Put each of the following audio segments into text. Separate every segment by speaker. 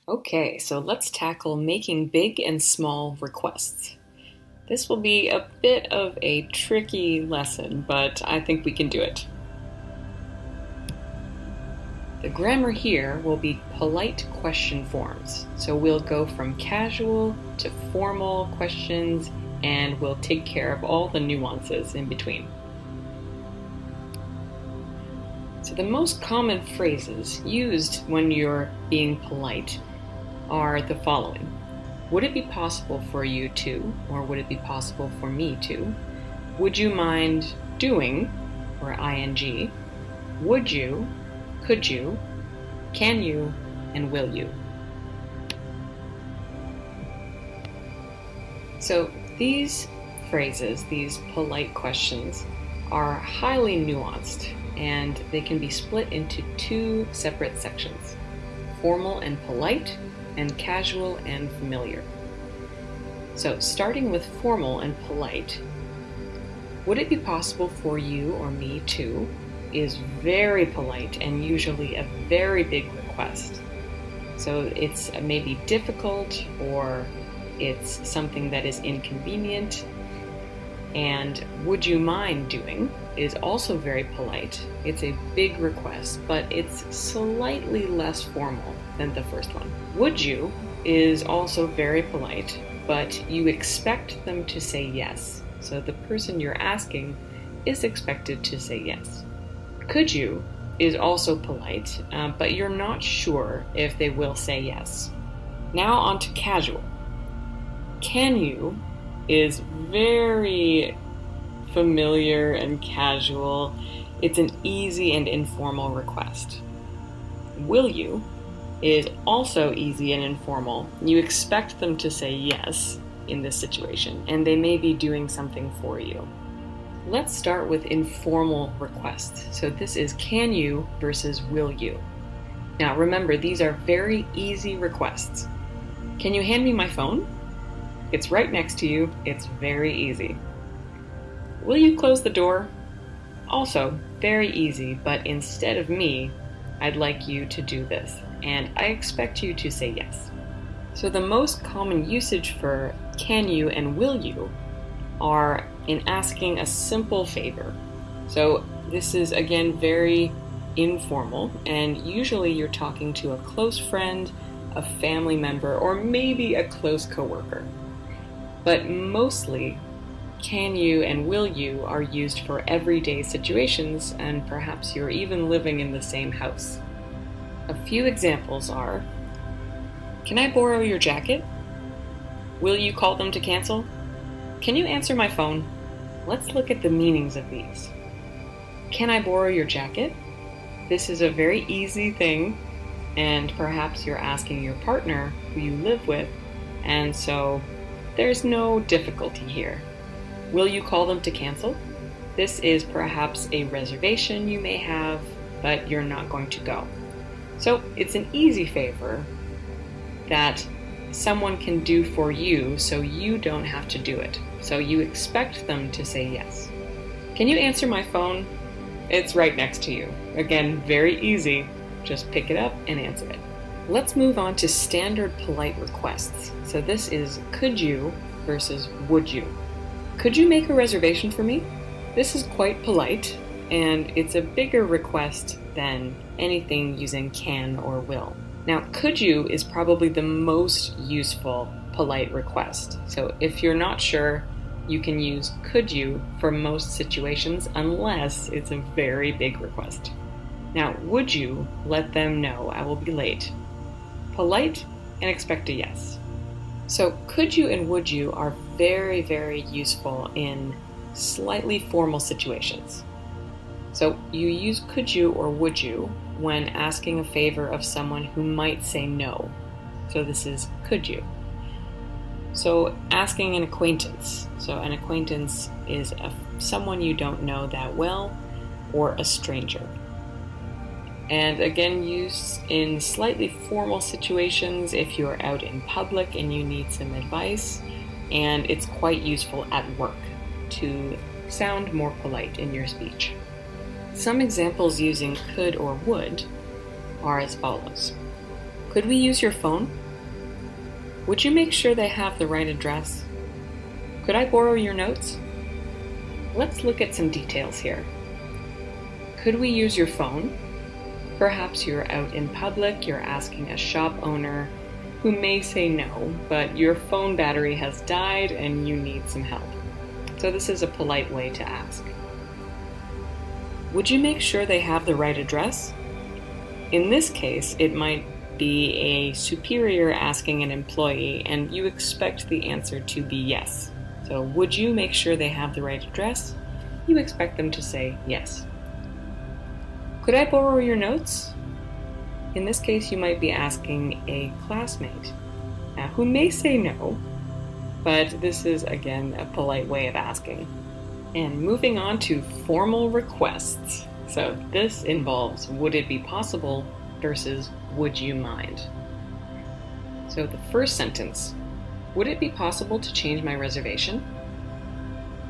Speaker 1: Okay, so let's tackle making big and small requests. This will be a bit of a tricky lesson, but I think we can do it. The grammar here will be polite question forms. So we'll go from casual to formal questions and we'll take care of all the nuances in between. So the most common phrases used when you're being polite are the following. Would it be possible for you to, or would it be possible for me to? Would you mind doing, or ing? Would you? Could you? Can you? And will you? So these phrases, these polite questions, are highly nuanced and they can be split into two separate sections: formal and polite, and casual and familiar. So starting with formal and polite, would it be possible for you or me to is very polite and usually a very big request. So it's maybe difficult or it's something that is inconvenient. And would you mind doing is also very polite. It's a big request, but it's slightly less formal than the first one. Would you is also very polite, but you expect them to say yes. So the person you're asking is expected to say yes. Could you is also polite, but you're not sure if they will say yes. Now on to casual. Can you is very familiar and casual. It's an easy and informal request. Will you is also easy and informal. You expect them to say yes in this situation, and they may be doing something for you. Let's start with informal requests. So this is can you versus will you. Now remember, these are very easy requests. Can you hand me my phone? It's right next to you. It's very easy. Will you close the door? Also very easy, but instead of me, I'd like you to do this, and I expect you to say yes. So the most common usage for can you and will you are in asking a simple favor. So this is again very informal, and usually you're talking to a close friend, a family member, or maybe a close coworker. But mostly, can you and will you are used for everyday situations, and perhaps you're even living in the same house. A few examples are, can I borrow your jacket? Will you call them to cancel? Can you answer my phone? Let's look at the meanings of these. Can I borrow your jacket? This is a very easy thing, and perhaps you're asking your partner who you live with, and so there's no difficulty here. Will you call them to cancel? This is perhaps a reservation you may have, but you're not going to go. So it's an easy favor that someone can do for you so you don't have to do it. So you expect them to say yes. Can you answer my phone? It's right next to you. Again, very easy. Just pick it up and answer it. Let's move on to standard polite requests. So this is could you versus would you. Could you make a reservation for me? This is quite polite, and it's a bigger request than anything using can or will. Now, could you is probably the most useful polite request. So if you're not sure, you can use could you for most situations unless it's a very big request. Now, would you let them know I will be late? Polite and expect a yes. So could you and would you are very, very useful in slightly formal situations. So you use could you or would you when asking a favor of someone who might say no. So this is could you. So asking an acquaintance. So an acquaintance is someone you don't know that well or a stranger. And again, used in slightly formal situations if you're out in public and you need some advice, and it's quite useful at work to sound more polite in your speech. Some examples using could or would are as follows. Could we use your phone? Would you make sure they have the right address? Could I borrow your notes? Let's look at some details here. Could we use your phone? Perhaps you're out in public, you're asking a shop owner who may say no, but your phone battery has died and you need some help. So this is a polite way to ask. Would you make sure they have the right address? In this case, it might be a superior asking an employee and you expect the answer to be yes. So would you make sure they have the right address? You expect them to say yes. Could I borrow your notes? In this case, you might be asking a classmate who may say no, but this is again a polite way of asking. And moving on to formal requests. So this involves would it be possible versus would you mind. So the first sentence, would it be possible to change my reservation?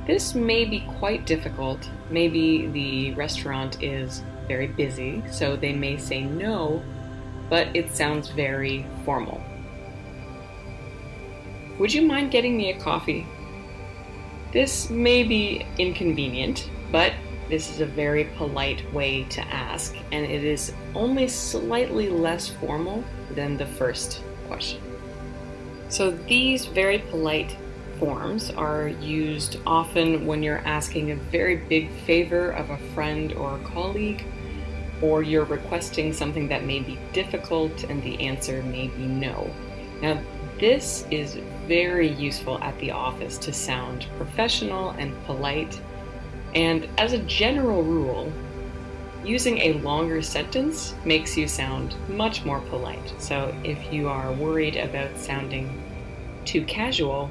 Speaker 1: This may be quite difficult. Maybe the restaurant is very busy, so they may say no, but it sounds very formal. Would you mind getting me a coffee? This may be inconvenient, but this is a very polite way to ask, and it is only slightly less formal than the first question. So these very polite forms are used often when you're asking a very big favor of a friend or a colleague, or you're requesting something that may be difficult and the answer may be no. Now, this is very useful at the office to sound professional and polite, and as a general rule, using a longer sentence makes you sound much more polite. So if you are worried about sounding too casual,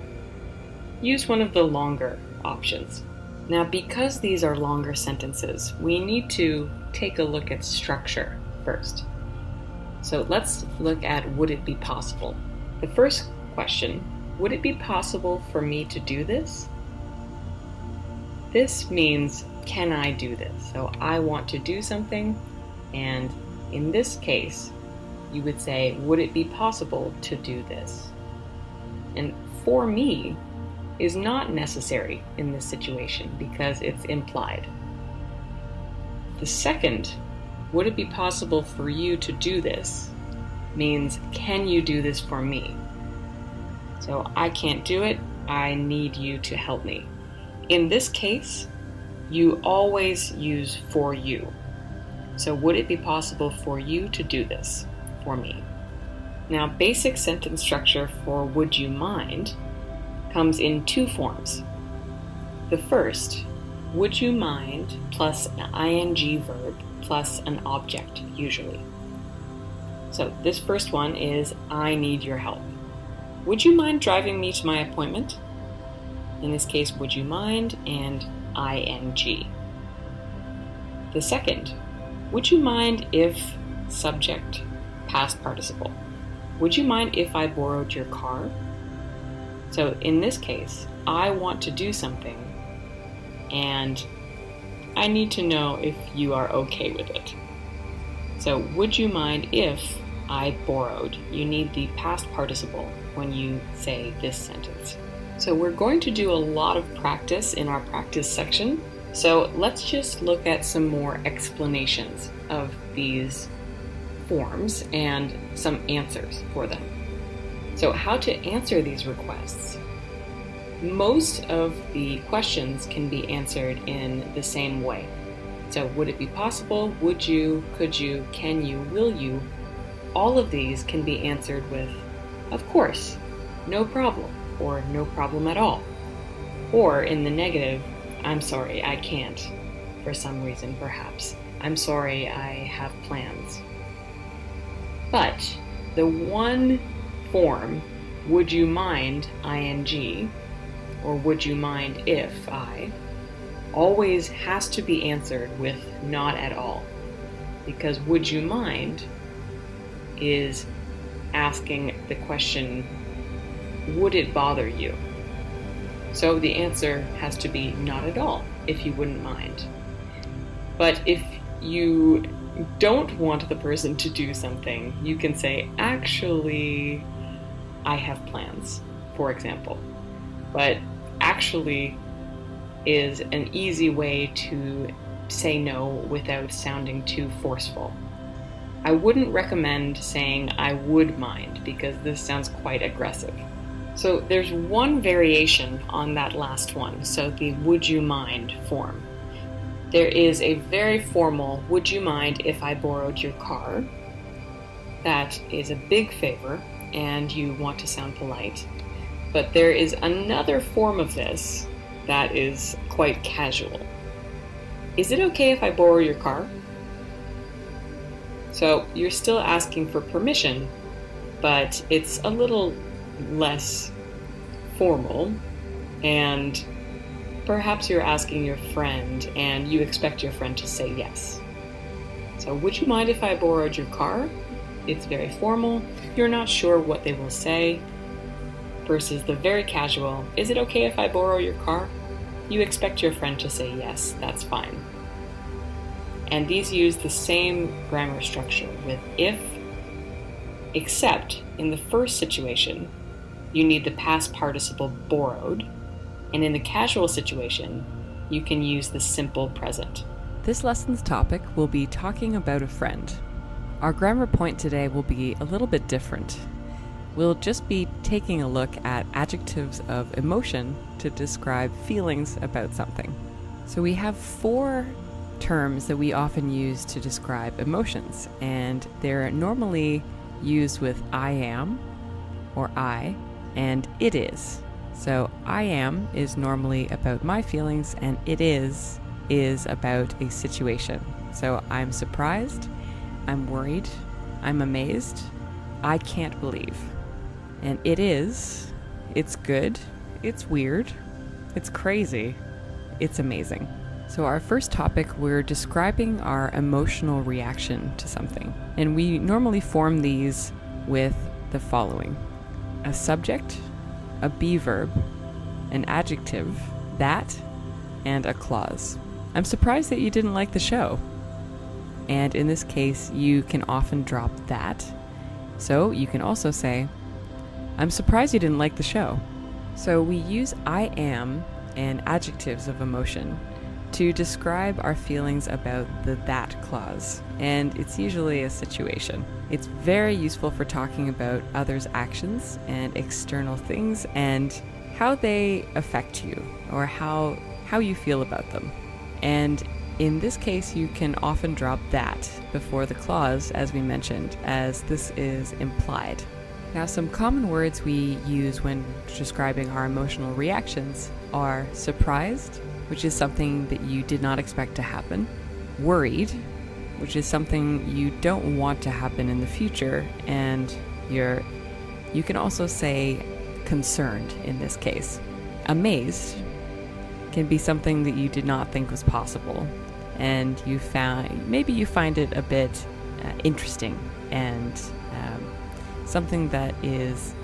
Speaker 1: use one of the longer options. Now, because these are longer sentences, we need to take a look at structure first. So let's look at would it be possible? The first question, would it be possible for me to do this? This means, can I do this? So I want to do something, and in this case, you would say, would it be possible to do this? And for me is not necessary in this situation because it's implied. The second, would it be possible for you to do this, means, can you do this for me? So I can't do it, I need you to help me. In this case, you always use for you. So would it be possible for you to do this for me? Now, basic sentence structure for would you mind comes in two forms. The first, would you mind plus an ing verb plus an object, usually. So this first one is, I need your help. Would you mind driving me to my appointment? In this case, would you mind and ing. The second, would you mind if subject, past participle. Would you mind if I borrowed your car? So in this case, I want to do something and I need to know if you are okay with it. So would you mind if I borrowed? You need the past participle when you say this sentence. So we're going to do a lot of practice in our practice section. So let's just look at some more explanations of these forms and some answers for them. So how to answer these requests. Most of the questions can be answered in the same way. So would it be possible? Would you? Could you? Can you? Will you? All of these can be answered with, of course, no problem, or no problem at all. Or in the negative, I'm sorry, I can't, for some reason perhaps. I'm sorry, I have plans. But the one form, would you mind ing, or would you mind if I, always has to be answered with not at all. Because would you mind is asking the question, would it bother you? So the answer has to be not at all, if you wouldn't mind. But if you don't want the person to do something, you can say, actually, I have plans, for example. But actually is an easy way to say no without sounding too forceful. I wouldn't recommend saying I would mind because this sounds quite aggressive. So there's one variation on that last one, so the would you mind form. There is a very formal would you mind if I borrowed your car. That is a big favor and you want to sound polite. But there is another form of this that is quite casual. Is it okay if I borrow your car? So you're still asking for permission, but it's a little less formal, and perhaps you're asking your friend and you expect your friend to say yes. So would you mind if I borrowed your car? It's very formal, you're not sure what they will say, versus the very casual, is it okay if I borrow your car? You expect your friend to say yes, that's fine. And these use the same grammar structure with if, except in the first situation, you need the past participle borrowed, and in the casual situation, you can use the simple present.
Speaker 2: This lesson's topic will be talking about a friend. Our grammar point today will be a little bit different. We'll just be taking a look at adjectives of emotion to describe feelings about something. So we have 4 terms that we often use to describe emotions, and they're normally used with I am or I and it is. So I am is normally about my feelings and it is about a situation. So I'm surprised, I'm worried, I'm amazed, I can't believe. And it is, it's good, it's weird, it's crazy, it's amazing. So our first topic, we're describing our emotional reaction to something. And we normally form these with the following: a subject, a be verb, an adjective, that, and a clause. I'm surprised that you didn't like the show. And in this case, you can often drop that. So you can also say, I'm surprised you didn't like the show. So we use I am and adjectives of emotion to describe our feelings about the that clause, and it's usually a situation. It's very useful for talking about others' actions and external things and how they affect you or how you feel about them. And in this case, you can often drop that before the clause, as we mentioned, as this is implied. Now, some common words we use when describing our emotional reactions are surprised, which is something that you did not expect to happen, worried, which is something you don't want to happen in the future, and you can also say concerned in this case. Amazed can be something that you did not think was possible, and you find it a bit interesting and something that is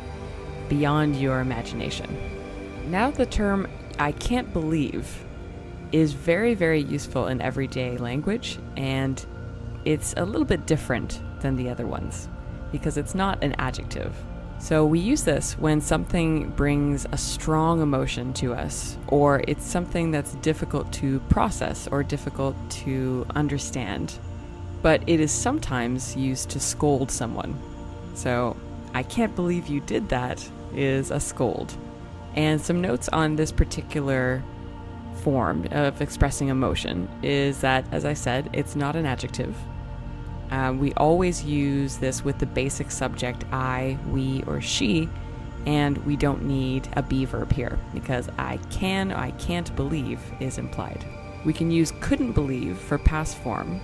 Speaker 2: beyond your imagination. Now the term I can't believe is very, very useful in everyday language, and it's a little bit different than the other ones because it's not an adjective. So we use this when something brings a strong emotion to us, or it's something that's difficult to process or difficult to understand. But it is sometimes used to scold someone. So, I can't believe you did that is a scold. And some notes on this particular form of expressing emotion is that, as I said, it's not an adjective. We always use this with the basic subject I, we, or she, and we don't need a be verb here because I can't believe is implied. We can use couldn't believe for past form,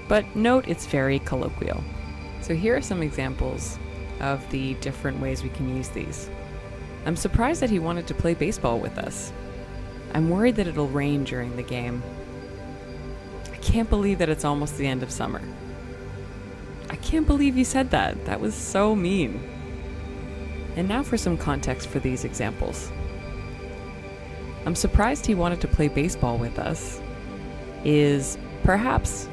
Speaker 2: but note it's very colloquial. So here are some examples of the different ways we can use these. I'm surprised that he wanted to play baseball with us. I'm worried that it'll rain during the game. I can't believe that it's almost the end of summer. I can't believe you said that. That was so mean. And now for some context for these examples. I'm surprised he wanted to play baseball with us is perhaps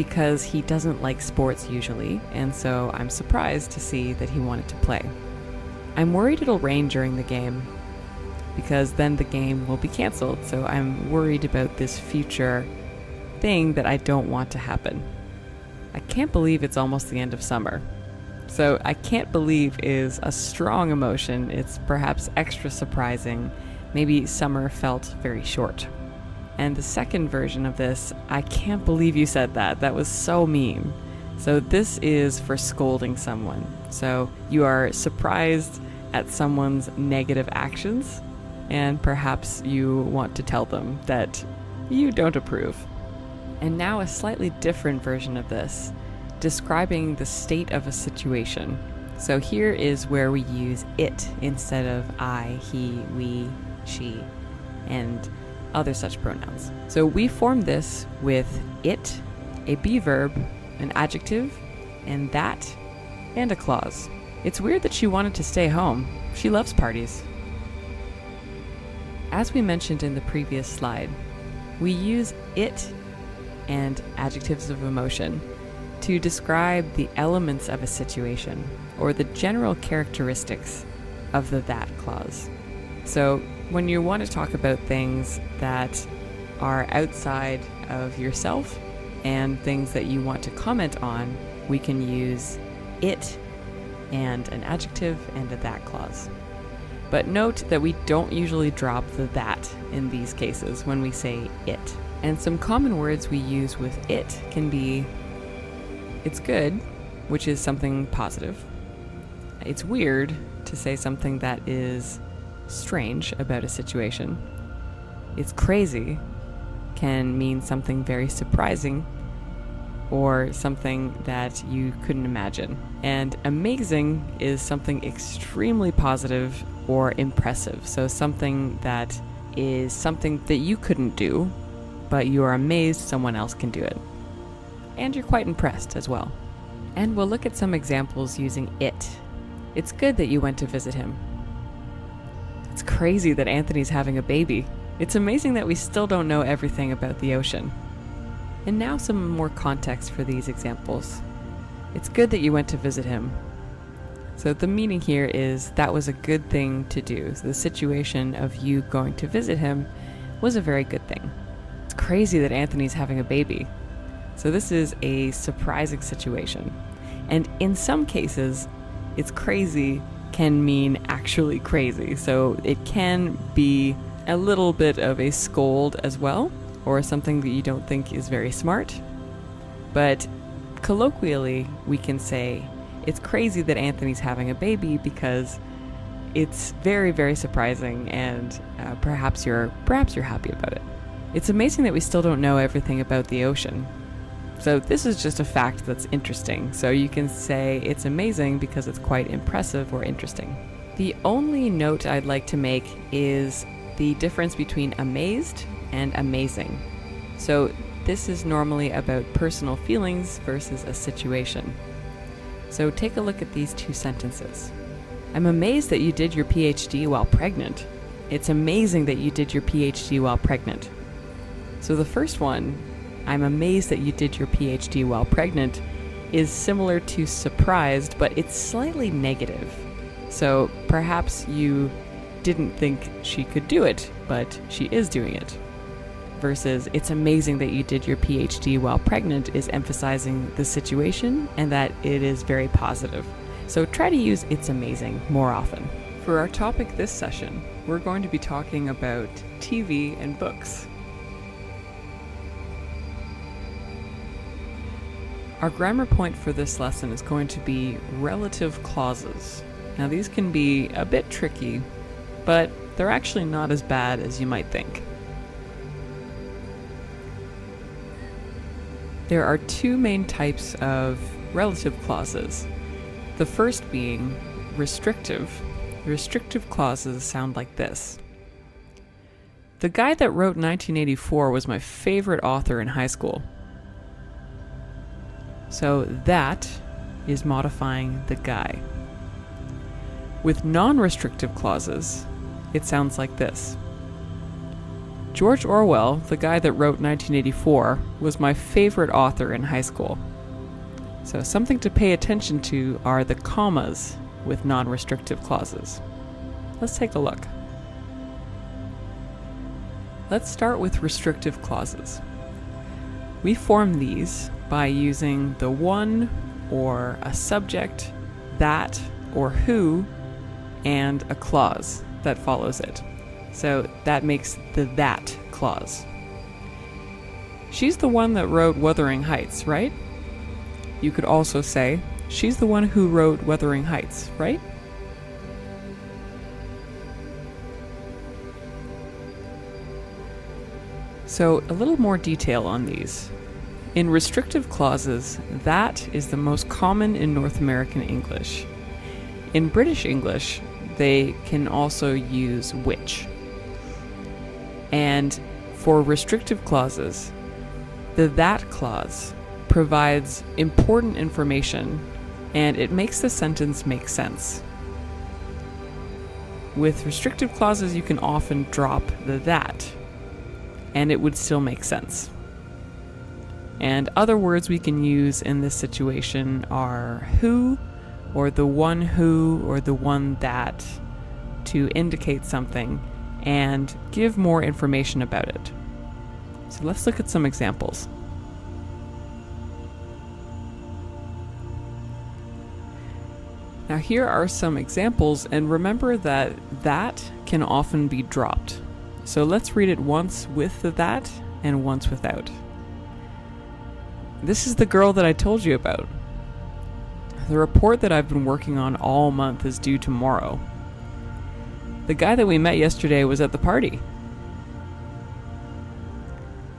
Speaker 2: because he doesn't like sports usually, and so I'm surprised to see that he wanted to play. I'm worried it'll rain during the game, because then the game will be canceled, so I'm worried about this future thing that I don't want to happen. I can't believe it's almost the end of summer. So I can't believe is a strong emotion. It's perhaps extra surprising. Maybe summer felt very short. And the second version of this, I can't believe you said that. That was so mean. So this is for scolding someone. So you are surprised at someone's negative actions, and perhaps you want to tell them that you don't approve. And now a slightly different version of this, describing the state of a situation. So here is where we use it instead of I, he, we, she, and other such pronouns. So we form this with it, a be verb, an adjective, and that, and a clause. It's weird that she wanted to stay home. She loves parties. As we mentioned in the previous slide, we use it and adjectives of emotion to describe the elements of a situation or the general characteristics of the that clause. So when you want to talk about things that are outside of yourself and things that you want to comment on, we can use it and an adjective and a that clause. But note that we don't usually drop the that in these cases when we say it. And some common words we use with it can be it's good, which is something positive. It's weird to say something that is strange about a situation. It's crazy can mean something very surprising or something that you couldn't imagine. And amazing is something extremely positive or impressive. So something that is something that you couldn't do, but you are amazed someone else can do it. And you're quite impressed as well. And we'll look at some examples using it. It's good that you went to visit him. It's crazy that Anthony's having a baby. It's amazing that we still don't know everything about the ocean. And now some more context for these examples. It's good that you went to visit him. So the meaning here is that was a good thing to do. So the situation of you going to visit him was a very good thing. It's crazy that Anthony's having a baby. So this is a surprising situation. And in some cases, it's crazy can mean actually crazy. So it can be a little bit of a scold as well, or something that you don't think is very smart. But colloquially, we can say, it's crazy that Anthony's having a baby because it's very, very surprising, and perhaps you're happy about it. It's amazing that we still don't know everything about the ocean. So this is just a fact that's interesting. So you can say it's amazing because it's quite impressive or interesting. The only note I'd like to make is the difference between amazed and amazing. So this is normally about personal feelings versus a situation. So take a look at these two sentences. I'm amazed that you did your PhD while pregnant. It's amazing that you did your PhD while pregnant. So the first one, I'm amazed that you did your PhD while pregnant, is similar to surprised, but it's slightly negative. So perhaps you didn't think she could do it, but she is doing it. Versus it's amazing that you did your PhD while pregnant is emphasizing the situation and that it is very positive. So try to use it's amazing more often. For our topic this session, we're going to be talking about TV and books. Our grammar point for this lesson is going to be relative clauses. Now these can be a bit tricky, but they're actually not as bad as you might think. There are two main types of relative clauses. The first being restrictive. Restrictive clauses sound like this. The guy that wrote 1984 was my favorite author in high school. So that is modifying the guy. With non-restrictive clauses, it sounds like this. George Orwell, the guy that wrote 1984, was my favorite author in high school. So something to pay attention to are the commas with non-restrictive clauses. Let's take a look. Let's start with restrictive clauses. We form these by using the one or a subject, that or who, and a clause that follows it. So that makes the that clause. She's the one that wrote Wuthering Heights, right? You could also say, she's the one who wrote Wuthering Heights, right? So a little more detail on these. In restrictive clauses, that is the most common in North American English. In British English, they can also use which. And for restrictive clauses, the that clause provides important information and it makes the sentence make sense. With restrictive clauses, you can often drop the that and it would still make sense. And other words we can use in this situation are who, or the one who, or the one that, to indicate something and give more information about it. So let's look at some examples. Now here are some examples, and remember that that can often be dropped. So let's read it once with the that and once without. This is the girl that I told you about. The report that I've been working on all month is due tomorrow. The guy that we met yesterday was at the party.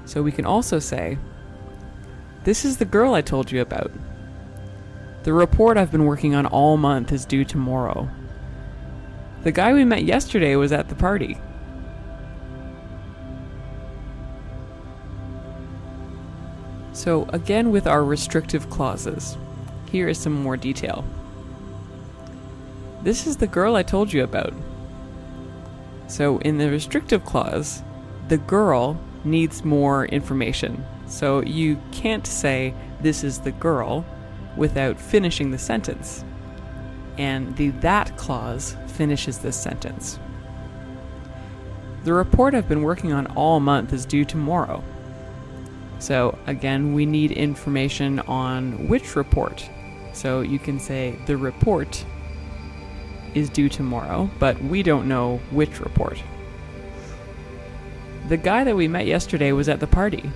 Speaker 2: So we can also say, this is the girl I told you about. The report I've been working on all month is due tomorrow. The guy we met yesterday was at the party. So again with our restrictive clauses, here is some more detail. This is the girl I told you about. So in the restrictive clause, the girl needs more information. So you can't say this is the girl without finishing the sentence. And the that clause finishes this sentence. The report I've been working on all month is due tomorrow. So again, we need information on which report. So you can say the report is due tomorrow, but we don't know which report. The guy that we met yesterday was at the party.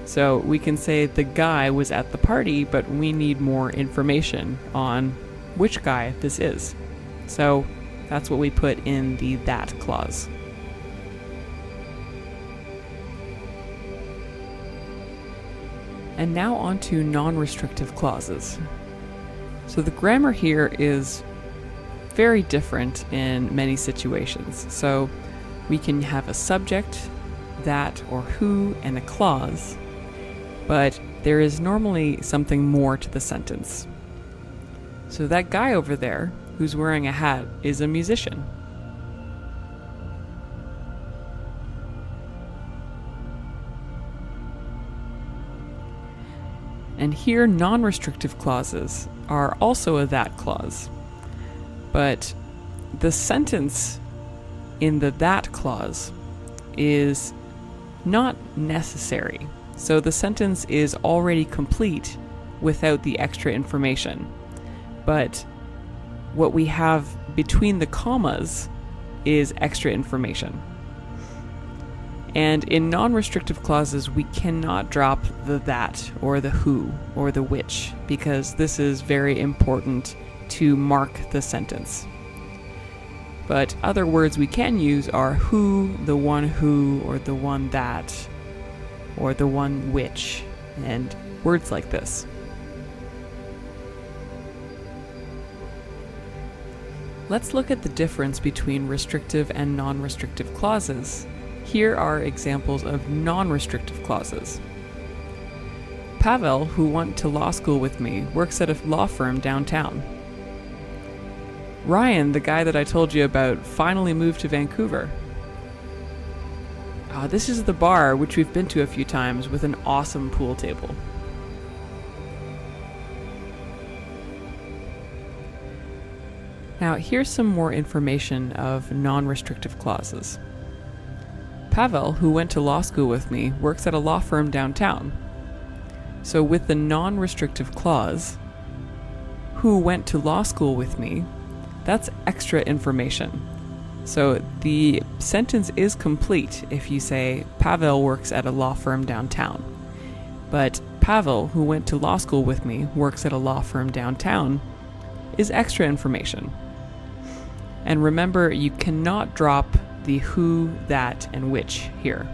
Speaker 2: So we can say the guy was at the party, but we need more information on which guy this is. So that's what we put in the that clause. And now on to non-restrictive clauses. So the grammar here is very different in many situations. So we can have a subject, that or who, and a clause, but there is normally something more to the sentence. So that guy over there who's wearing a hat is a musician. And here non-restrictive clauses are also a that clause. But the sentence in the that clause is not necessary. So the sentence is already complete without the extra information. But what we have between the commas is extra information. And in non-restrictive clauses, we cannot drop the that or the who or the which, because this is very important to mark the sentence. But other words we can use are who, the one who, or the one that, or the one which, and words like this. Let's look at the difference between restrictive and non-restrictive clauses. Here are examples of non-restrictive clauses. Pavel, who went to law school with me, works at a law firm downtown. Ryan, the guy that I told you about, finally moved to Vancouver. This is the bar, which we've been to a few times, with an awesome pool table. Now, here's some more information of non-restrictive clauses. Pavel, who went to law school with me, works at a law firm downtown. So with the non-restrictive clause, who went to law school with me, that's extra information. So the sentence is complete if you say, Pavel works at a law firm downtown. But Pavel, who went to law school with me, works at a law firm downtown, is extra information. And remember, you cannot drop the who, that, and which here.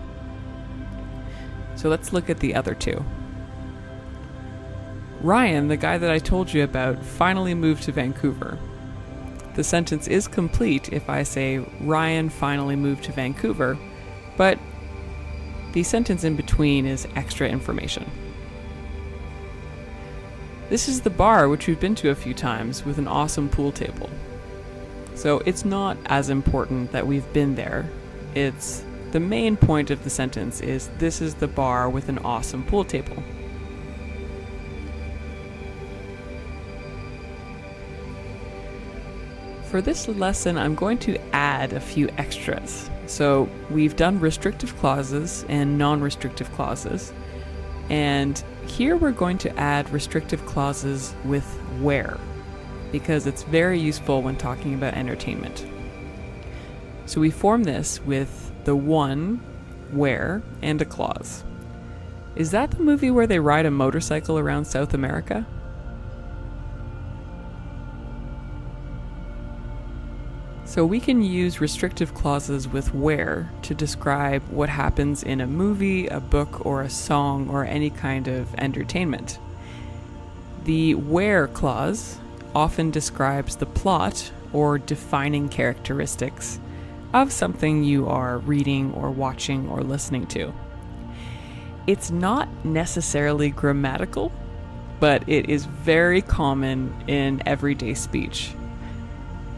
Speaker 2: So let's look at the other two. Ryan, the guy that I told you about, finally moved to Vancouver. The sentence is complete if I say Ryan finally moved to Vancouver, but the sentence in between is extra information. This is the bar, which we've been to a few times, with an awesome pool table. So it's not as important that we've been there. It's the main point of the sentence is this is the bar with an awesome pool table. For this lesson, I'm going to add a few extras. So we've done restrictive clauses and non-restrictive clauses. And here we're going to add restrictive clauses with where, because it's very useful when talking about entertainment. So we form this with the one, where, and a clause. Is that the movie where they ride a motorcycle around South America? So we can use restrictive clauses with where to describe what happens in a movie, a book, or a song, or any kind of entertainment. The where clause often describes the plot or defining characteristics of something you are reading or watching or listening to. It's not necessarily grammatical, but it is very common in everyday speech.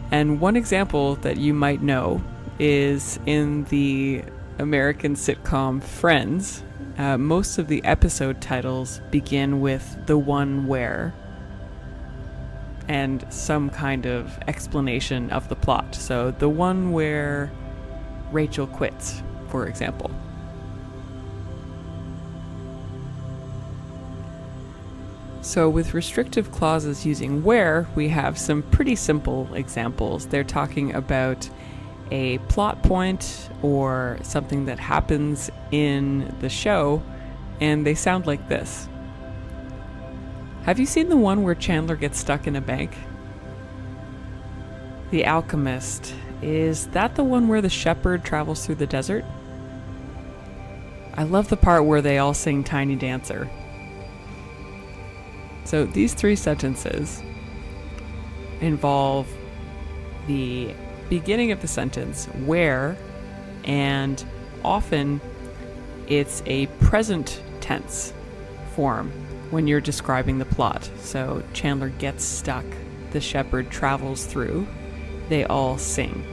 Speaker 2: And one example that you might know is in the American sitcom Friends. Most of the episode titles begin with the one where and some kind of explanation of the plot. So the one where Rachel quits, for example. So with restrictive clauses using where, we have some pretty simple examples. They're talking about a plot point or something that happens in the show, and they sound like this. Have you seen the one where Chandler gets stuck in a bank? The Alchemist. Is that the one where the shepherd travels through the desert? I love the part where they all sing Tiny Dancer. So these three sentences involve the beginning of the sentence, where, and often it's a present tense form when you're describing the plot. So Chandler gets stuck, the shepherd travels through, they all sing.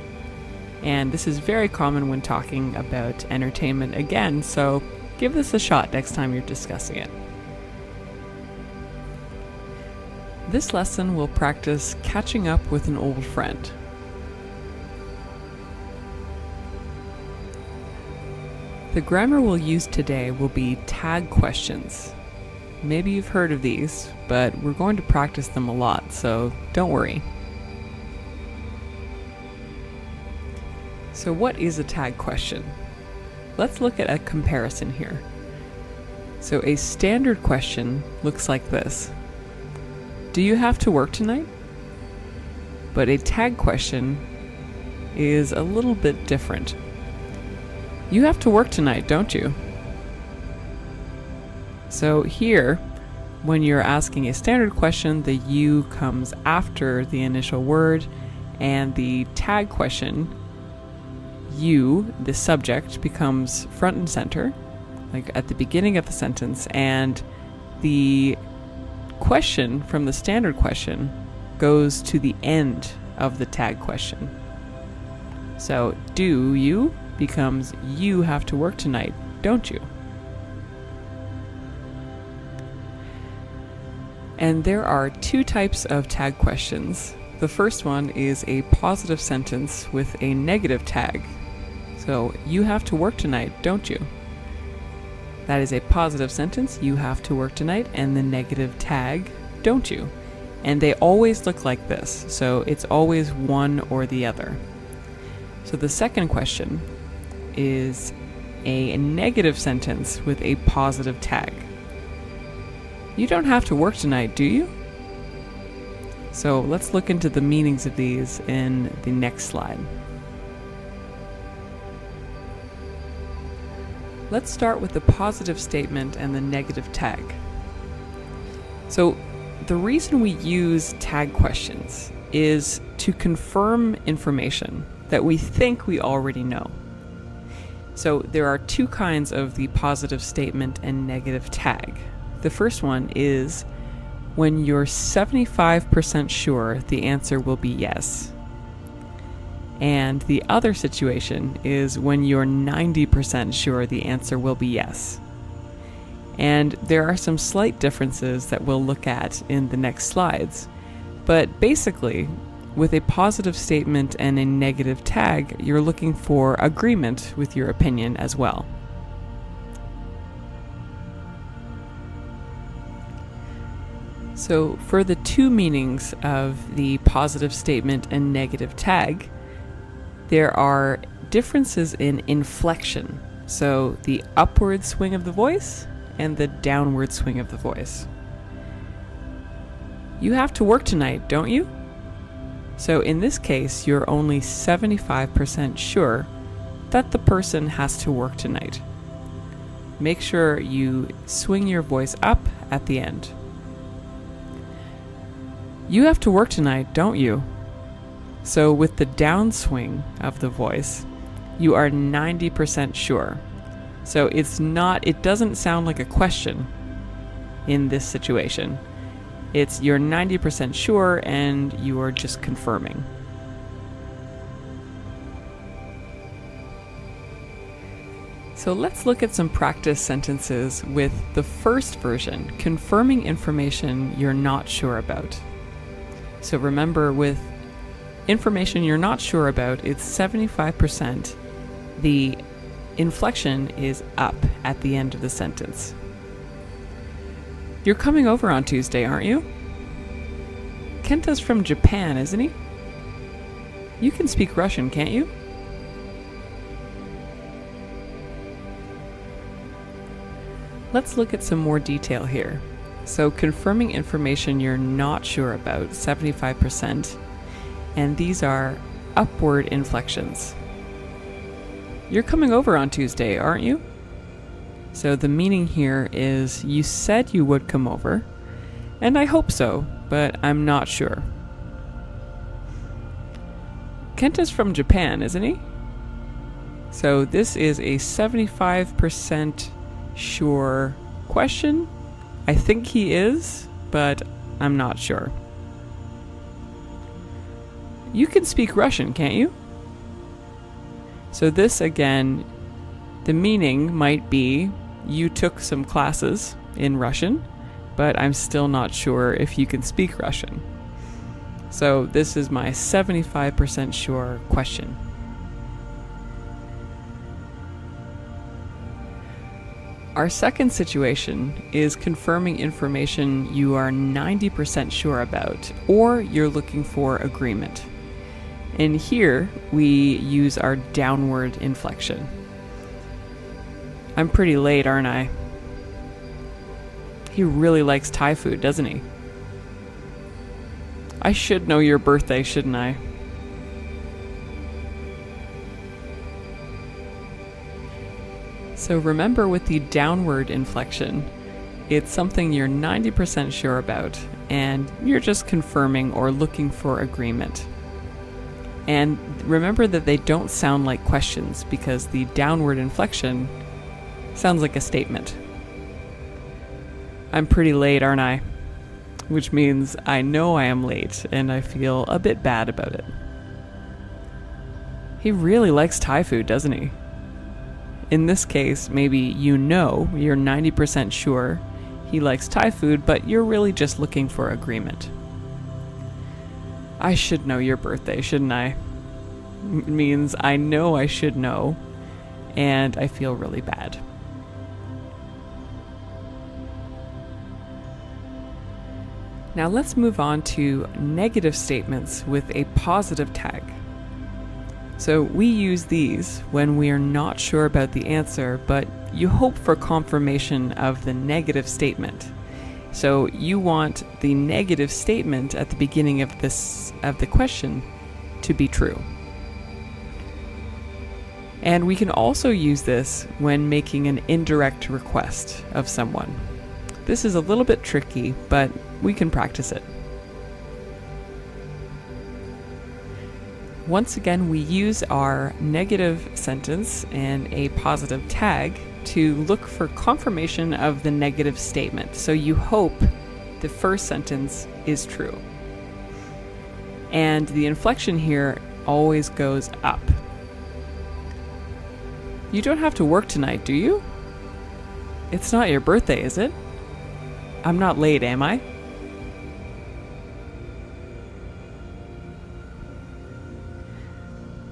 Speaker 2: And this is very common when talking about entertainment again, so give this a shot next time you're discussing it. This lesson will practice catching up with an old friend. The grammar we'll use today will be tag questions. Maybe you've heard of these, but we're going to practice them a lot, so don't worry. So what is a tag question? Let's look at a comparison here. So a standard question looks like this. Do you have to work tonight? But a tag question is a little bit different. You have to work tonight, don't you? So here, when you're asking a standard question, the you comes after the initial word, and the tag question, you, the subject, becomes front and center, like at the beginning of the sentence, and the question from the standard question goes to the end of the tag question. So, do you becomes you have to work tonight, don't you? And there are two types of tag questions. The first one is a positive sentence with a negative tag. So, you have to work tonight, don't you? That is a positive sentence, you have to work tonight, and the negative tag, don't you? And they always look like this, so it's always one or the other. So the second question is a negative sentence with a positive tag. You don't have to work tonight, do you? So let's look into the meanings of these in the next slide. Let's start with the positive statement and the negative tag. So the reason we use tag questions is to confirm information that we think we already know. So there are two kinds of the positive statement and negative tag. The first one is when you're 75% sure the answer will be yes. And the other situation is when you're 90% sure the answer will be yes. And there are some slight differences that we'll look at in the next slides. But basically, with a positive statement and a negative tag, you're looking for agreement with your opinion as well. So for the two meanings of the positive statement and negative tag, there are differences in inflection, so the upward swing of the voice and the downward swing of the voice. You have to work tonight, don't you? So in this case, you're only 75% sure that the person has to work tonight. Make sure you swing your voice up at the end. You have to work tonight, don't you? So with the downswing of the voice, you are 90% sure. So it doesn't sound like a question in this situation. You're 90% sure and you are just confirming. So let's look at some practice sentences with the first version, confirming information you're not sure about. So remember, with information you're not sure about, it's 75%. The inflection is up at the end of the sentence. You're coming over on Tuesday, aren't you? Kenta's from Japan, isn't he? You can speak Russian, can't you? Let's look at some more detail here. So confirming information you're not sure about, 75%. And these are upward inflections. You're coming over on Tuesday, aren't you? So the meaning here is you said you would come over, and I hope so, but I'm not sure. Kenta's from Japan, isn't he? So this is a 75% sure question. I think he is, but I'm not sure. You can speak Russian, can't you? So this, again, the meaning might be you took some classes in Russian, but I'm still not sure if you can speak Russian. So this is my 75% sure question. Our second situation is confirming information you are 90% sure about, or you're looking for agreement. And here we use our downward inflection. I'm pretty late, aren't I? He really likes Thai food, doesn't he? I should know your birthday, shouldn't I? So remember, with the downward inflection, it's something you're 90% sure about, and you're just confirming or looking for agreement. And remember that they don't sound like questions because the downward inflection sounds like a statement. I'm pretty late, aren't I? Which means I know I am late and I feel a bit bad about it. He really likes Thai food, doesn't he? In this case, maybe you're 90% sure he likes Thai food, but you're really just looking for agreement. I should know your birthday, shouldn't I? Means I know I should know, and I feel really bad. Now let's move on to negative statements with a positive tag. So we use these when we are not sure about the answer, but you hope for confirmation of the negative statement. So you want the negative statement at the beginning of the question to be true. And we can also use this when making an indirect request of someone. This is a little bit tricky, but we can practice it. Once again, we use our negative sentence and a positive tag to look for confirmation of the negative statement. So you hope the first sentence is true. And the inflection here always goes up. You don't have to work tonight, do you? It's not your birthday, is it? I'm not late, am I?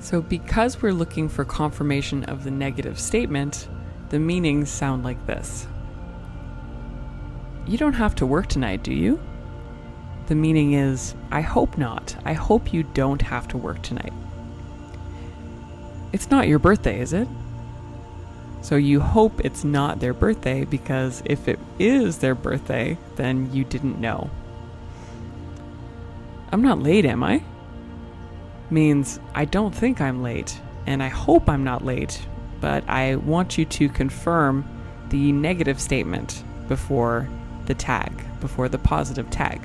Speaker 2: So because we're looking for confirmation of the negative statement, the meanings sound like this. You don't have to work tonight, do you? The meaning is, I hope not. I hope you don't have to work tonight. It's not your birthday, is it? So you hope it's not their birthday, because if it is their birthday, then you didn't know. I'm not late, am I? Means I don't think I'm late, and I hope I'm not late, but I want you to confirm the negative statement before the tag, before the positive tag.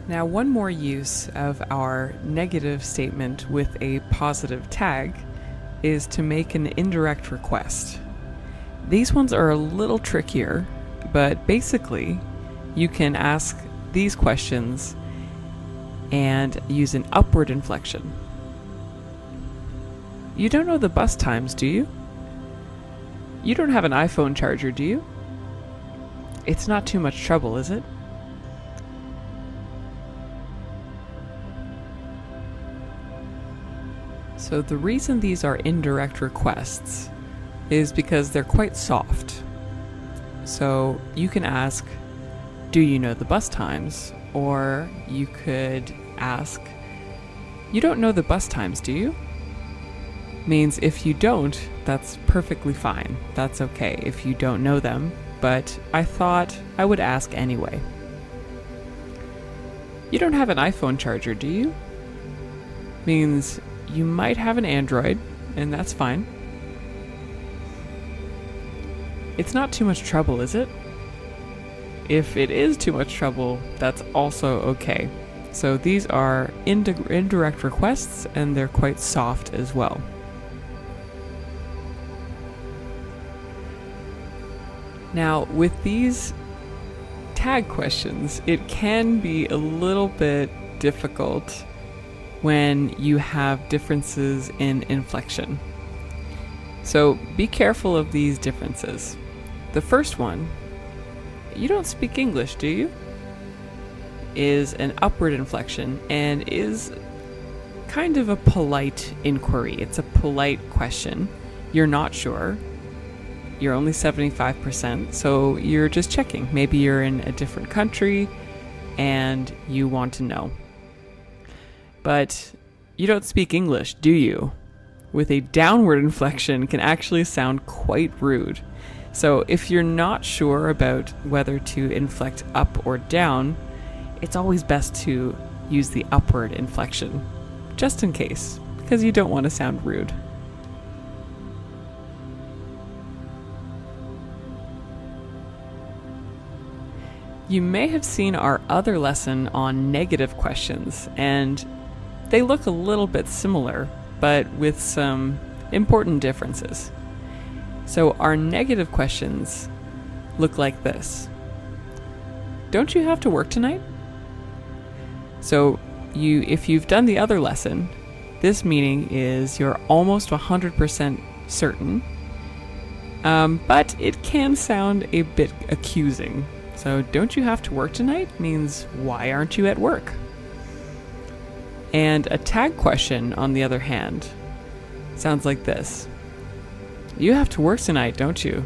Speaker 2: Now, one more use of our negative statement with a positive tag is to make an indirect request. These ones are a little trickier, but basically you can ask these questions and use an upward inflection. You don't know the bus times, do you? You don't have an iPhone charger, do you? It's not too much trouble, is it? So the reason these are indirect requests is because they're quite soft. So you can ask, do you know the bus times? Or you could ask, you don't know the bus times, do you? Means if you don't, that's perfectly fine. That's okay if you don't know them, but I thought I would ask anyway. You don't have an iPhone charger, do you? Means you might have an Android, and that's fine. It's not too much trouble, is it? If it is too much trouble, that's also okay. So these are indirect requests, and they're quite soft as well. Now, with these tag questions, it can be a little bit difficult when you have differences in inflection. So be careful of these differences. The first one, you don't speak English, do you? Is an upward inflection and is kind of a polite inquiry. It's a polite question. You're not sure. You're only 75%, so you're just checking. Maybe you're in a different country and you want to know. But you don't speak English, do you? With a downward inflection can actually sound quite rude. So if you're not sure about whether to inflect up or down, it's always best to use the upward inflection, just in case, because you don't want to sound rude. You may have seen our other lesson on negative questions, and they look a little bit similar, but with some important differences. So our negative questions look like this. Don't you have to work tonight? So if you've done the other lesson, this meaning is you're almost 100% certain, but it can sound a bit accusing. So don't you have to work tonight means why aren't you at work? And a tag question, on the other hand, sounds like this. You have to work tonight, don't you?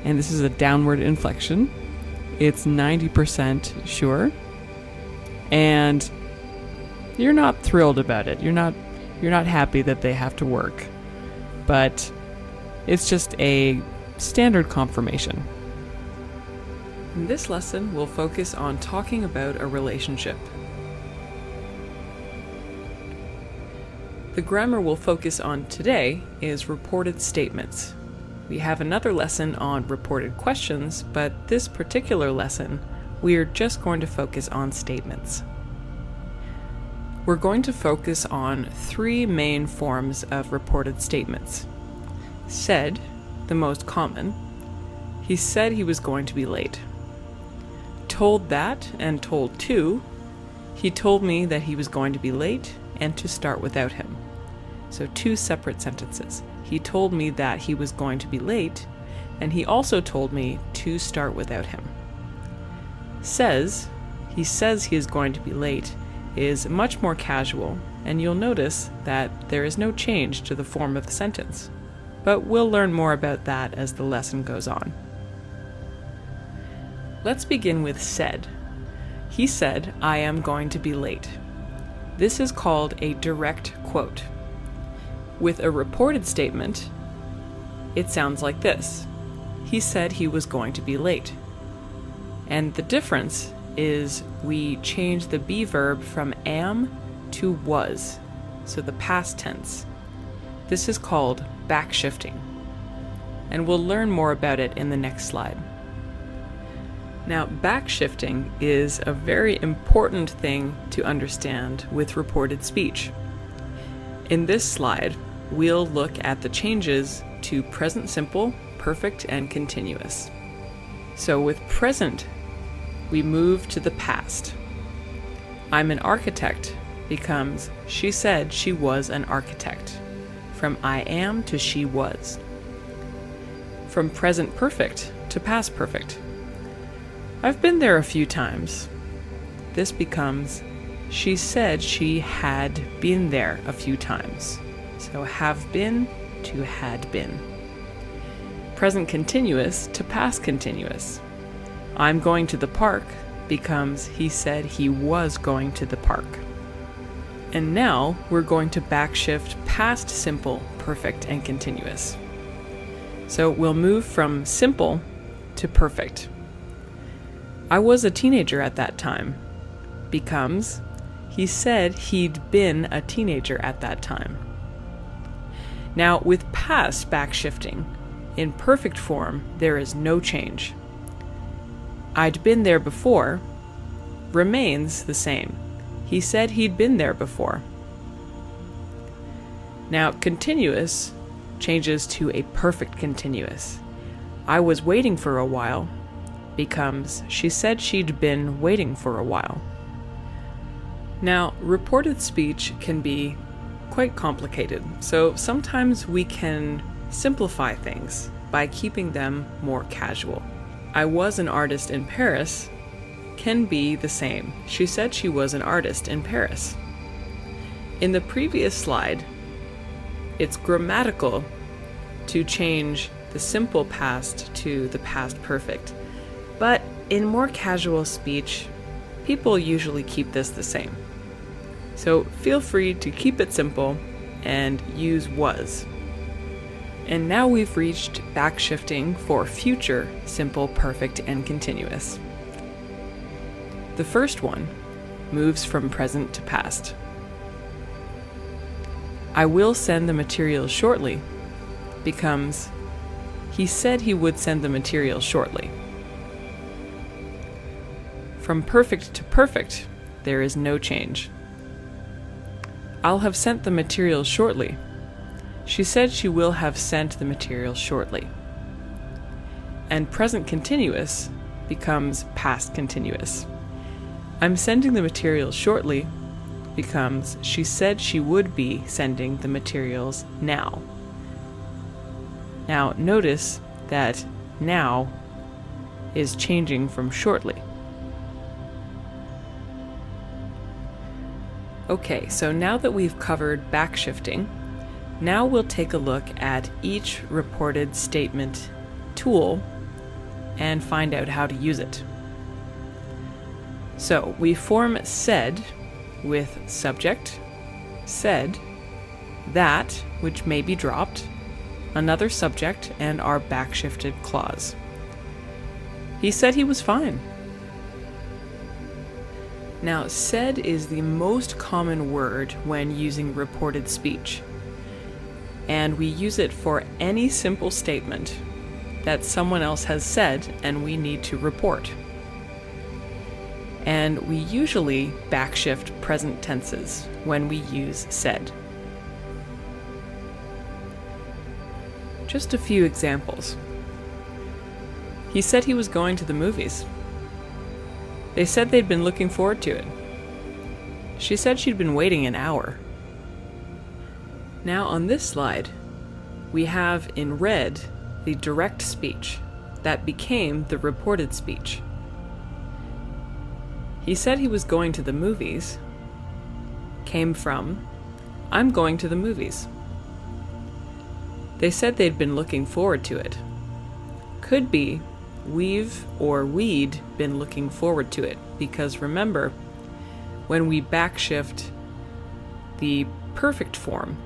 Speaker 2: And this is a downward inflection. It's 90% sure. And you're not thrilled about it. You're not happy that they have to work. But it's just a standard confirmation. In this lesson, we'll focus on talking about a relationship. The grammar we'll focus on today is reported statements. We have another lesson on reported questions, but this particular lesson, we are just going to focus on statements. We're going to focus on three main forms of reported statements. Said, the most common. He said he was going to be late. Told that and told to. He told me that he was going to be late and to start without him. So two separate sentences. He told me that he was going to be late, and he also told me to start without him. Says, he says he is going to be late, is much more casual, and you'll notice that there is no change to the form of the sentence. But we'll learn more about that as the lesson goes on. Let's begin with said. He said, "I am going to be late." This is called a direct quote. With a reported statement, it sounds like this. He said he was going to be late. And the difference is we change the be verb from am to was, so the past tense. This is called backshifting, and we'll learn more about it in the next slide. Now, backshifting is a very important thing to understand with reported speech. In this slide, we'll look at the changes to present simple, perfect, and continuous. So with present, we move to the past. I'm an architect becomes she said she was an architect. From I am to she was. From present perfect to past perfect. I've been there a few times. This becomes she said she had been there a few times. So have been to had been. Present continuous to past continuous. I'm going to the park becomes he said he was going to the park. And now we're going to backshift past simple, perfect, and continuous. So we'll move from simple to perfect. I was a teenager at that time becomes he said he'd been a teenager at that time. Now with past backshifting, in perfect form, there is no change. I'd been there before remains the same. He said he'd been there before. Now continuous changes to a perfect continuous. I was waiting for a while becomes she said she'd been waiting for a while. Now, reported speech can be quite complicated, so sometimes we can simplify things by keeping them more casual. I was an artist in Paris can be the same. She said she was an artist in Paris. In the previous slide, it's grammatical to change the simple past to the past perfect, but in more casual speech, people usually keep this the same. So feel free to keep it simple and use was. And now we've reached backshifting for future simple, perfect, and continuous. The first one moves from present to past. I will send the materials shortly becomes he said he would send the materials shortly. From perfect to perfect, there is no change. I'll have sent the materials shortly. She said she will have sent the materials shortly. And present continuous becomes past continuous. I'm sending the materials shortly becomes, she said she would be sending the materials now. Now, notice that now is changing from shortly. Okay, so now that we've covered backshifting, now we'll take a look at each reported statement tool and find out how to use it. So we form said with subject, said, that, which may be dropped, another subject, and our backshifted clause. He said he was fine. Now, said is the most common word when using reported speech, and we use it for any simple statement that someone else has said and we need to report. And we usually backshift present tenses when we use said. Just a few examples. He said he was going to the movies. They said they'd been looking forward to it. She said she'd been waiting an hour. Now on this slide, we have in red the direct speech that became the reported speech. He said he was going to the movies came from, I'm going to the movies. They said they'd been looking forward to it. Could be, we've or we'd been looking forward to it, because remember, when we backshift the perfect form,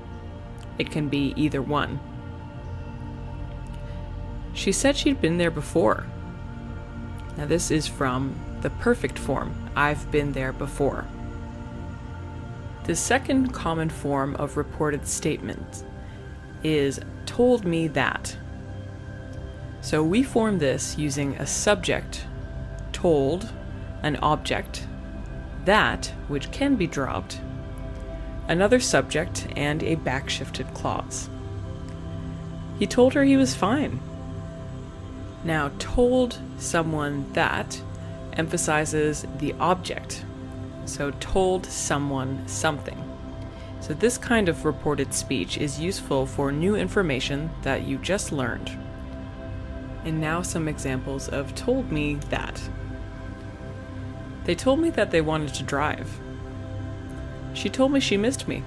Speaker 2: it can be either one. She said she'd been there before. Now this is from the perfect form, I've been there before. The second common form of reported statement is told me that. So we form this using a subject, told, an object, that, which can be dropped, another subject, and a backshifted clause. He told her he was fine. Now, told someone that emphasizes the object. So told someone something. So this kind of reported speech is useful for new information that you just learned. And now some examples of told me that. They told me that they wanted to drive. She told me she missed me.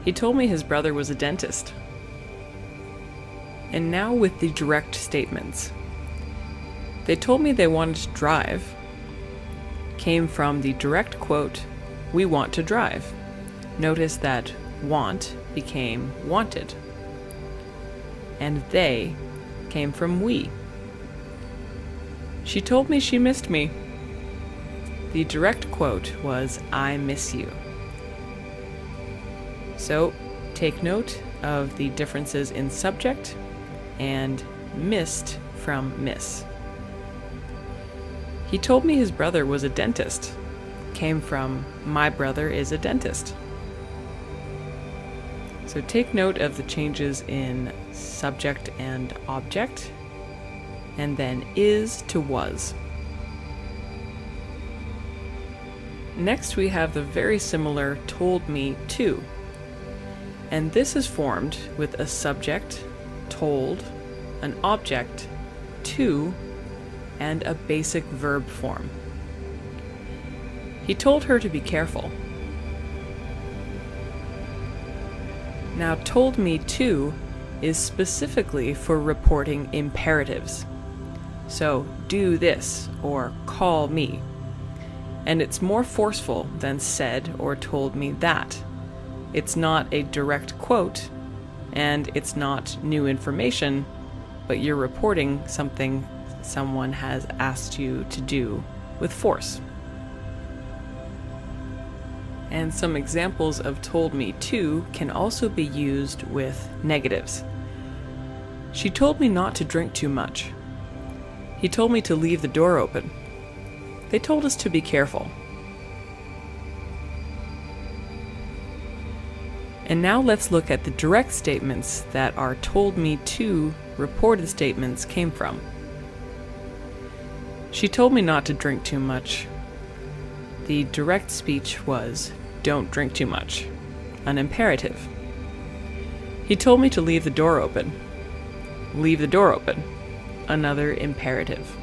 Speaker 2: He told me his brother was a dentist. And now with the direct statements. They told me they wanted to drive came from the direct quote, we want to drive. Notice that want became wanted. And they came from we. She told me she missed me. The direct quote was, I miss you. So take note of the differences in subject and missed from miss. He told me his brother was a dentist. Came from, my brother is a dentist. So take note of the changes in subject and object, and then is to was. Next we have the very similar told me to, and this is formed with a subject, told, an object, to, and a basic verb form. He told her to be careful. Now, told me to is specifically for reporting imperatives. So, do this or call me. And it's more forceful than said or told me that. It's not a direct quote, and it's not new information, but you're reporting something someone has asked you to do with force. And some examples of told me to can also be used with negatives. She told me not to drink too much. He told me to leave the door open. They told us to be careful. And now let's look at the direct statements that our told me to reported statements came from. She told me not to drink too much. The direct speech was, "Don't drink too much," an imperative. He told me to leave the door open. Leave the door open, another imperative.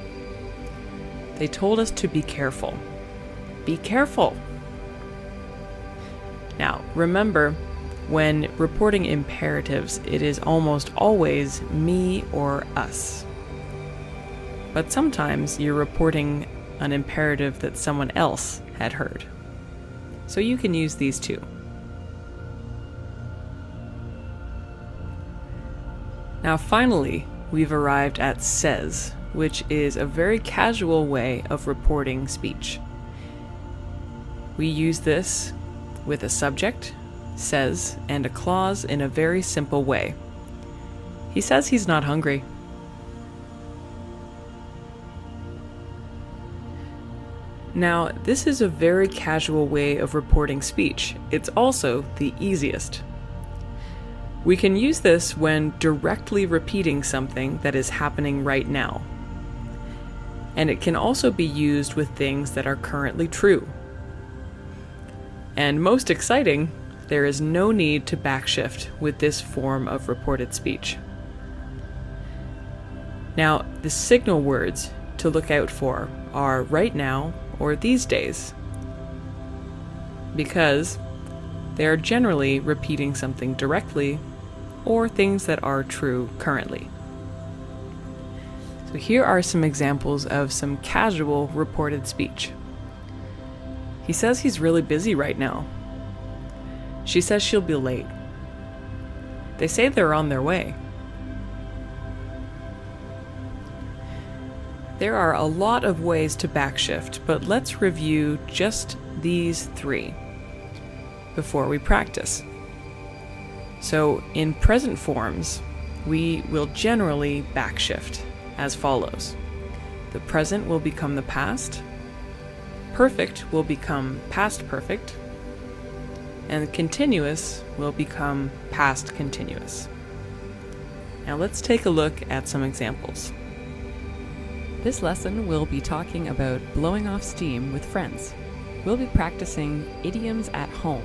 Speaker 2: They told us to be careful. Be careful. Now, remember, when reporting imperatives, it is almost always me or us. But sometimes you're reporting an imperative that someone else had heard. So you can use these too. Now finally, we've arrived at says, which is a very casual way of reporting speech. We use this with a subject, says, and a clause in a very simple way. He says he's not hungry. Now, this is a very casual way of reporting speech. It's also the easiest. We can use this when directly repeating something that is happening right now. And it can also be used with things that are currently true. And most exciting, there is no need to backshift with this form of reported speech. Now, the signal words to look out for are right now or these days, because they are generally repeating something directly or things that are true currently. So here are some examples of some casual reported speech. He says he's really busy right now. She says she'll be late. They say they're on their way. There are a lot of ways to backshift, but let's review just these 3 before we practice. So in present forms, we will generally backshift as follows. The present will become the past, perfect will become past perfect, and the continuous will become past continuous. Now let's take a look at some examples. This lesson we'll be talking about blowing off steam with friends. We'll be practicing idioms at home.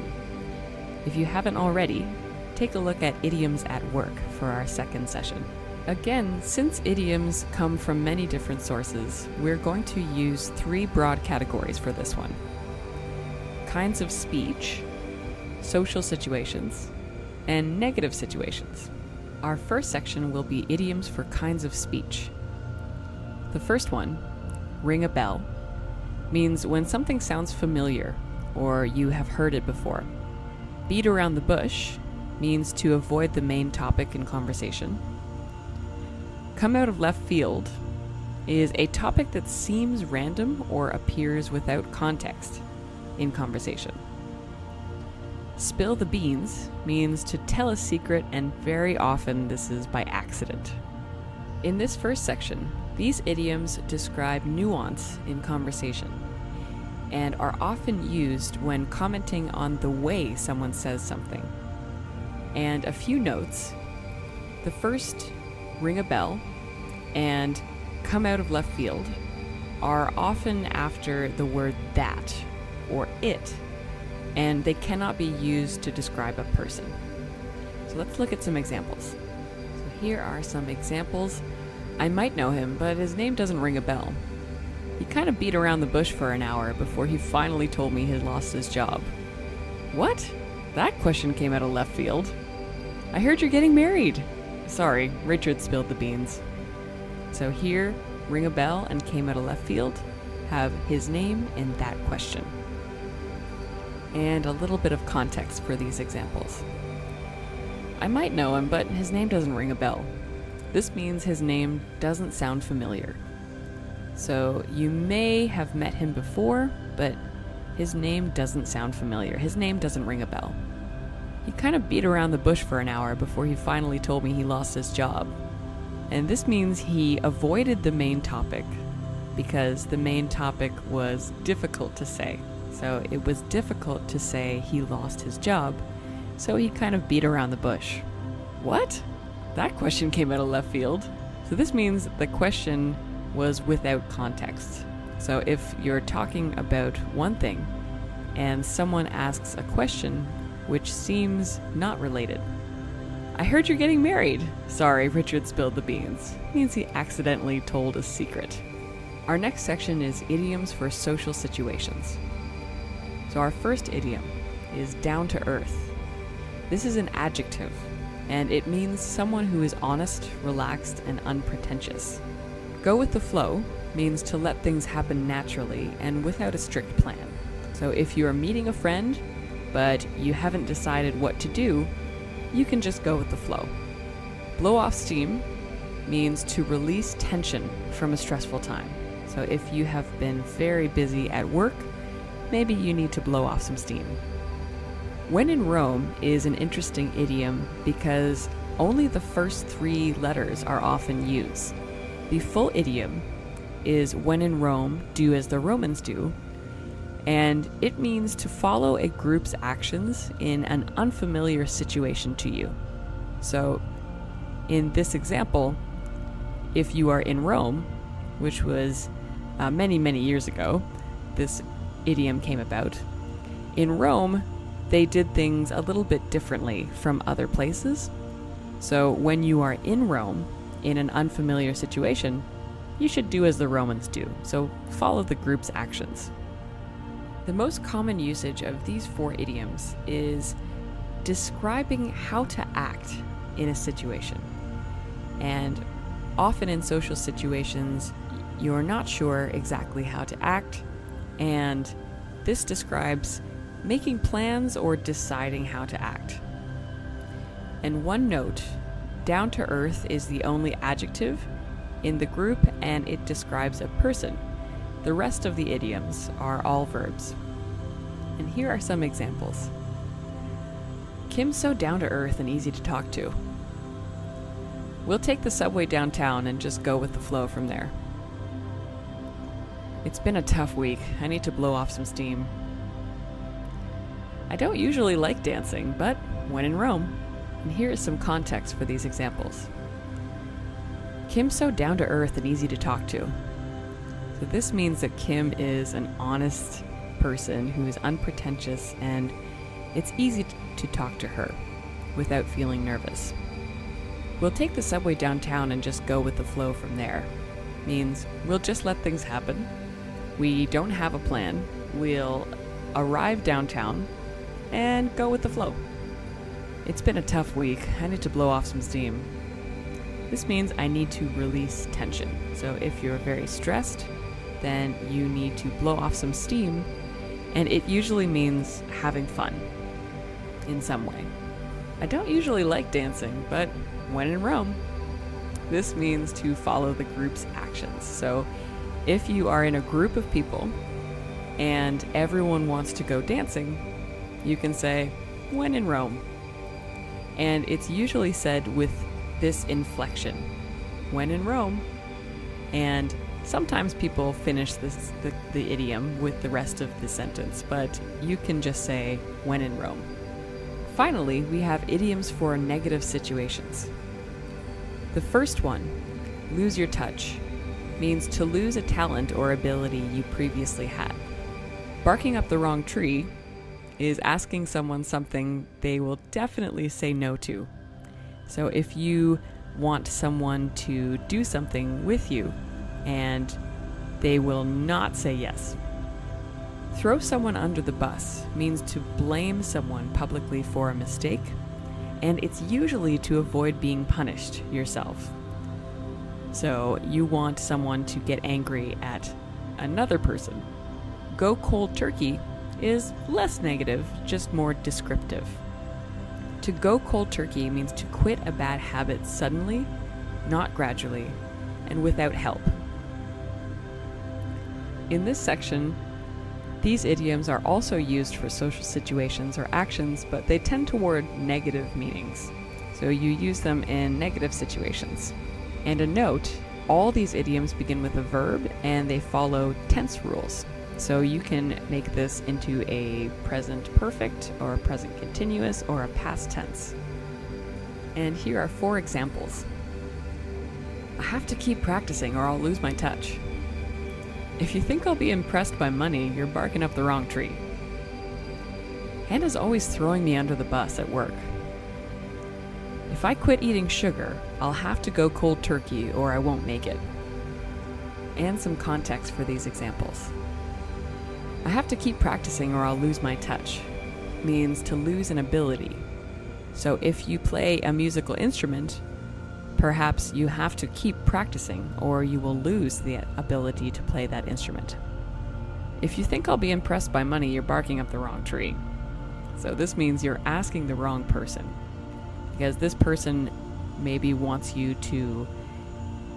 Speaker 2: If you haven't already, take a look at idioms at work for our second session. Again, since idioms come from many different sources, we're going to use 3 broad categories for this one. Kinds of speech, social situations, and negative situations. Our first section will be idioms for kinds of speech. The first one, ring a bell, means when something sounds familiar or you have heard it before. Beat around the bush means to avoid the main topic in conversation. Come out of left field is a topic that seems random or appears without context in conversation. Spill the beans means to tell a secret, and very often this is by accident. In this first section, these idioms describe nuance in conversation and are often used when commenting on the way someone says something. And a few notes. The first, ring a bell, and come out of left field are often after the word that or it, and they cannot be used to describe a person. So let's look at some examples. So here are some examples. I might know him, but his name doesn't ring a bell. He kind of beat around the bush for an hour before he finally told me he'd lost his job. What? That question came out of left field. I heard you're getting married. Sorry, Richard spilled the beans. So here, ring a bell and came out of left field have his name and that question. And a little bit of context for these examples. I might know him, but his name doesn't ring a bell. This means his name doesn't sound familiar. So you may have met him before, but his name doesn't sound familiar. His name doesn't ring a bell. He kind of beat around the bush for an hour before he finally told me he lost his job. And this means he avoided the main topic because the main topic was difficult to say. So it was difficult to say he lost his job, so he kind of beat around the bush. What? That question came out of left field. So this means the question was without context. So if you're talking about one thing and someone asks a question which seems not related. I heard you're getting married. Sorry, Richard spilled the beans. Means he accidentally told a secret. Our next section is idioms for social situations. So our first idiom is down to earth. This is an adjective, and it means someone who is honest, relaxed, and unpretentious. Go with the flow means to let things happen naturally and without a strict plan. So if you are meeting a friend, but you haven't decided what to do, you can just go with the flow. Blow off steam means to release tension from a stressful time. So if you have been very busy at work, maybe you need to blow off some steam. When in Rome is an interesting idiom because only the first 3 letters are often used. The full idiom is when in Rome, do as the Romans do, and it means to follow a group's actions in an unfamiliar situation to you. So, in this example, if you are in Rome, which was many, many years ago, this idiom came about. In Rome, they did things a little bit differently from other places. So, when you are in Rome, in an unfamiliar situation, you should do as the Romans do. So, follow the group's actions. The most common usage of these 4 idioms is describing how to act in a situation. And often in social situations, you're not sure exactly how to act, and this describes making plans or deciding how to act. And one note, down to earth is the only adjective in the group, and it describes a person. The rest of the idioms are all verbs. And here are some examples. Kim's so down to earth and easy to talk to. We'll take the subway downtown and just go with the flow from there. It's been a tough week. I need to blow off some steam. I don't usually like dancing, but when in Rome. And here is some context for these examples. Kim's so down to earth and easy to talk to. So this means that Kim is an honest person who is unpretentious, and it's easy to talk to her without feeling nervous. We'll take the subway downtown and just go with the flow from there. Means we'll just let things happen. We don't have a plan. We'll arrive downtown and go with the flow. It's been a tough week. I need to blow off some steam. This means I need to release tension. So if you're very stressed, then you need to blow off some steam, and it usually means having fun in some way. I don't usually like dancing, but when in Rome, this means to follow the group's actions. So if you are in a group of people and everyone wants to go dancing, you can say, when in Rome. And it's usually said with this inflection, when in Rome. And sometimes people finish the idiom with the rest of the sentence, but you can just say, when in Rome. Finally, we have idioms for negative situations. The first one, lose your touch, means to lose a talent or ability you previously had. Barking up the wrong tree is asking someone something they will definitely say no to. So if you want someone to do something with you and they will not say yes. Throw someone under the bus means to blame someone publicly for a mistake, and it's usually to avoid being punished yourself. So you want someone to get angry at another person. Go cold turkey is less negative, just more descriptive. To go cold turkey means to quit a bad habit suddenly, not gradually, and without help. In this section, these idioms are also used for social situations or actions, but they tend toward negative meanings. So you use them in negative situations. And a note, all these idioms begin with a verb and they follow tense rules. So you can make this into a present perfect or a present continuous or a past tense. And here are 4 examples. I have to keep practicing or I'll lose my touch. If you think I'll be impressed by money, you're barking up the wrong tree. Hannah's always throwing me under the bus at work. If I quit eating sugar, I'll have to go cold turkey or I won't make it. And some context for these examples. I have to keep practicing or I'll lose my touch. Means to lose an ability. So if you play a musical instrument, perhaps you have to keep practicing or you will lose the ability to play that instrument. If you think I'll be impressed by money, you're barking up the wrong tree. So this means you're asking the wrong person, because this person maybe wants you to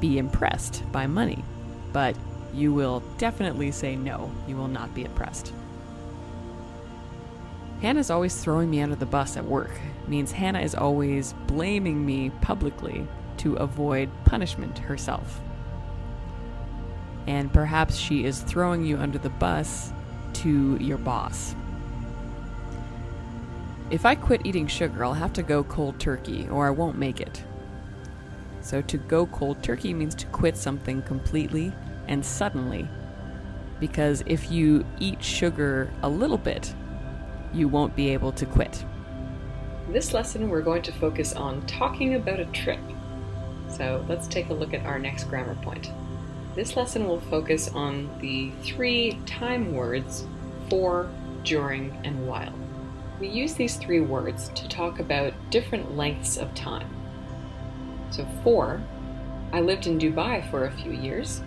Speaker 2: be impressed by money, but you will definitely say no, you will not be impressed. Hannah's always throwing me under the bus at work means Hannah is always blaming me publicly to avoid punishment herself. And perhaps she is throwing you under the bus to your boss. If I quit eating sugar, I'll have to go cold turkey or I won't make it. So to go cold turkey means to quit something completely and suddenly, because if you eat sugar a little bit, you won't be able to quit.
Speaker 1: This lesson we're going to focus on talking about a trip. So let's take a look at our next grammar point. This lesson will focus on the 3 time words for, during, and while. We use these 3 words to talk about different lengths of time. So for, I lived in Dubai for a few years.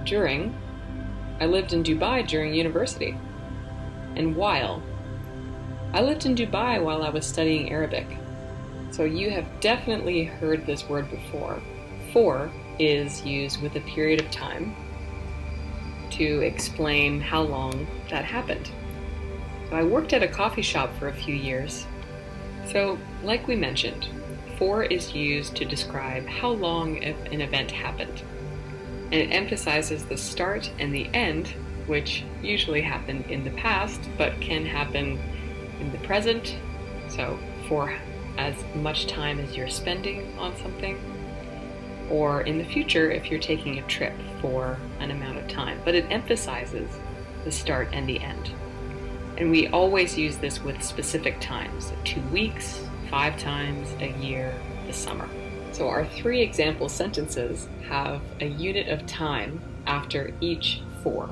Speaker 1: During, I lived in Dubai during university. And while, I lived in Dubai while I was studying Arabic. So you have definitely heard this word before. For is used with a period of time to explain how long that happened. So I worked at a coffee shop for a few years. So, like we mentioned, for is used to describe how long an event happened. And it emphasizes the start and the end, which usually happen in the past, but can happen in the present. So, for as much time as you're spending on something, or in the future if you're taking a trip for an amount of time. But it emphasizes the start and the end. And we always use this with specific times: 2 weeks, 5 times, a year, the summer. So our 3 example sentences have a unit of time after each for.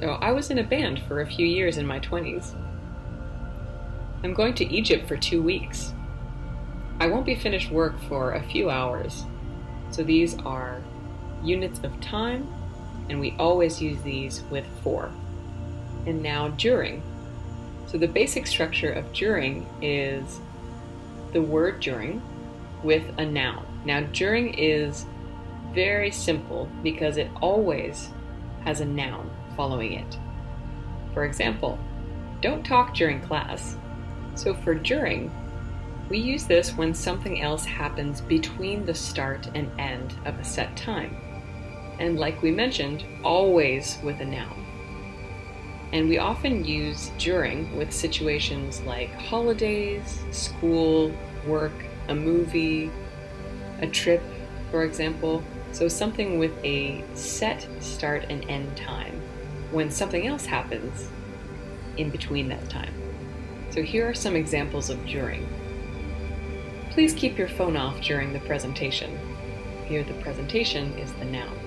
Speaker 1: So I was in a band for a few years in my 20s. I'm going to Egypt for 2 weeks. I won't be finished work for a few hours. So these are units of time, and we always use these with for. And now during. So the basic structure of during is the word during with a noun. Now during is very simple because it always has a noun following it. For example, don't talk during class. So for during, we use this when something else happens between the start and end of a set time. And like we mentioned, always with a noun. And we often use during with situations like holidays, school, work, a movie, a trip, for example. So something with a set start and end time when something else happens in between that time. So here are some examples of during. Please keep your phone off during the presentation. Here the presentation is the noun.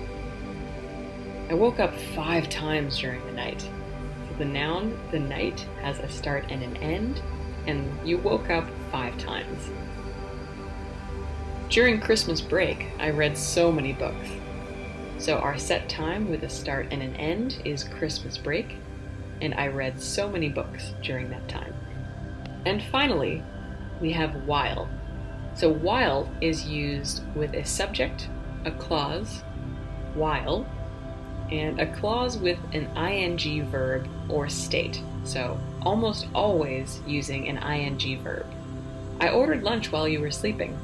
Speaker 1: I woke up 5 times during the night. So the noun, the night, has a start and an end, and you woke up 5 times. During Christmas break, I read so many books. So our set time with a start and an end is Christmas break, and I read so many books during that time. And finally, we have while. So while is used with a subject, a clause, while, and a clause with an ing verb or state. So almost always using an ing verb. I ordered lunch while you were sleeping.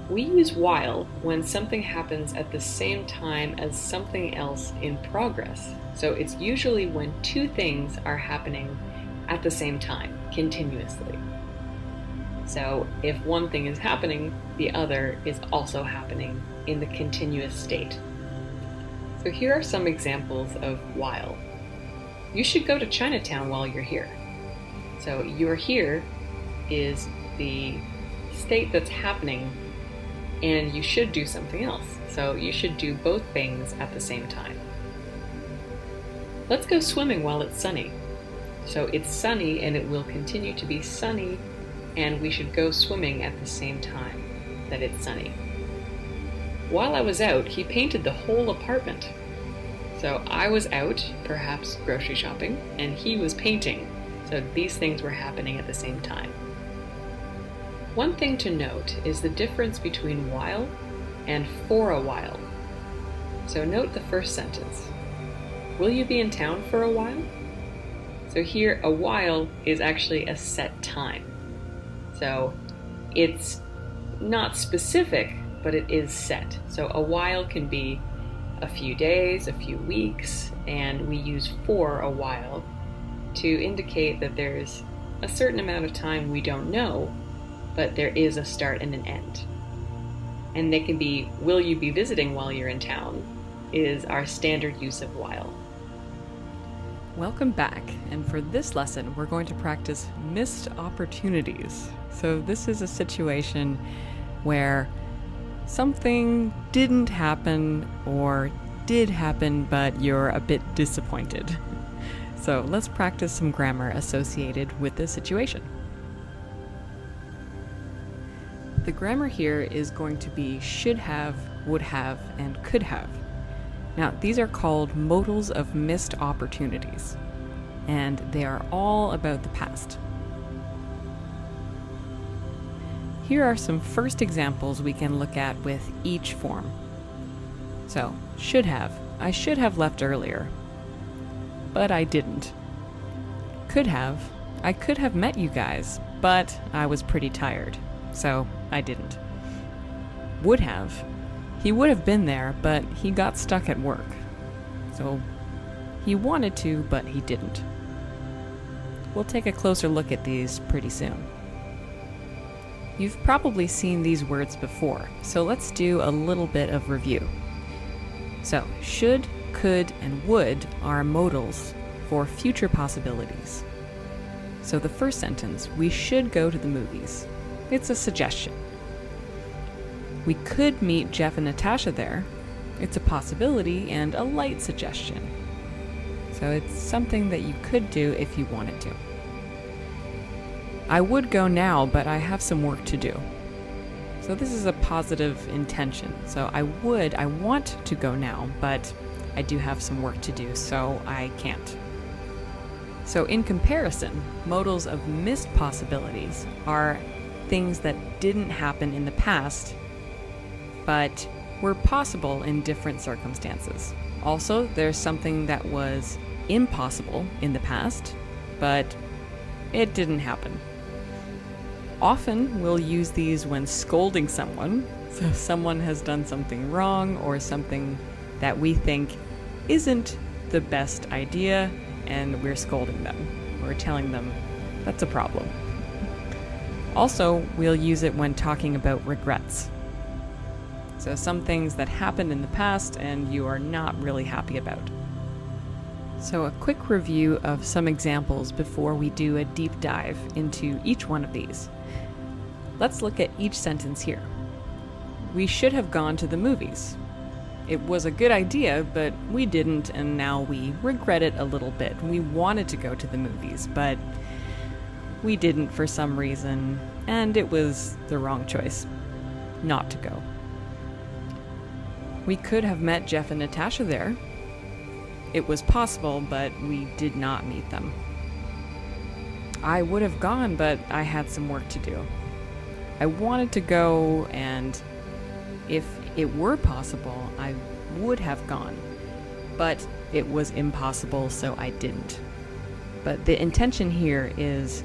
Speaker 1: We use while when something happens at the same time as something else in progress. So it's usually when 2 things are happening at the same time, continuously. So if one thing is happening, the other is also happening in the continuous state. So here are some examples of while. You should go to Chinatown while you're here. So you're here is the state that's happening, and you should do something else. So you should do both things at the same time. Let's go swimming while it's sunny. So it's sunny and it will continue to be sunny, and we should go swimming at the same time that it's sunny. While I was out, he painted the whole apartment. So I was out, perhaps grocery shopping, and he was painting. So these things were happening at the same time. One thing to note is the difference between while and for a while. So note the first sentence. Will you be in town for a while? So here, a while is actually a set time. So it's not specific, but it is set. So a while can be a few days, a few weeks, and we use for a while to indicate that there's a certain amount of time we don't know, but there is a start and an end. And they can be, will you be visiting while you're in town, is our standard use of while.
Speaker 2: Welcome back, and for this lesson we're going to practice missed opportunities. So this is a situation where something didn't happen or did happen, but you're a bit disappointed. So let's practice some grammar associated with this situation. The grammar here is going to be should have, would have, and could have. Now, these are called modals of missed opportunities, and they are all about the past. Here are some first examples we can look at with each form. So, should have. I should have left earlier, but I didn't. Could have. I could have met you guys, but I was pretty tired, so I didn't. Would have. He would have been there, but he got stuck at work. So he wanted to, but he didn't. We'll take a closer look at these pretty soon. You've probably seen these words before, so let's do a little bit of review. So, should, could, and would are modals for future possibilities. So the first sentence, we should go to the movies. It's a suggestion. We could meet Jeff and Natasha there. It's a possibility and a light suggestion. So it's something that you could do if you wanted to. I would go now, but I have some work to do. So this is a positive intention. So I want to go now, but I do have some work to do, so I can't. So in comparison, modals of missed possibilities are things that didn't happen in the past, but were possible in different circumstances. Also, there's something that was impossible in the past, but it didn't happen. Often we'll use these when scolding someone, so someone has done something wrong or something that we think isn't the best idea, and we're scolding them. We're telling them that's a problem. Also, we'll use it when talking about regrets. So some things that happened in the past and you are not really happy about. So a quick review of some examples before we do a deep dive into each one of these. Let's look at each sentence here. We should have gone to the movies. It was a good idea, but we didn't, and now we regret it a little bit. We wanted to go to the movies, but we didn't for some reason, and it was the wrong choice not to go. We could have met Jeff and Natasha there. It was possible, but we did not meet them. I would have gone, but I had some work to do. I wanted to go, and if it were possible, I would have gone. But it was impossible, so I didn't. But the intention here is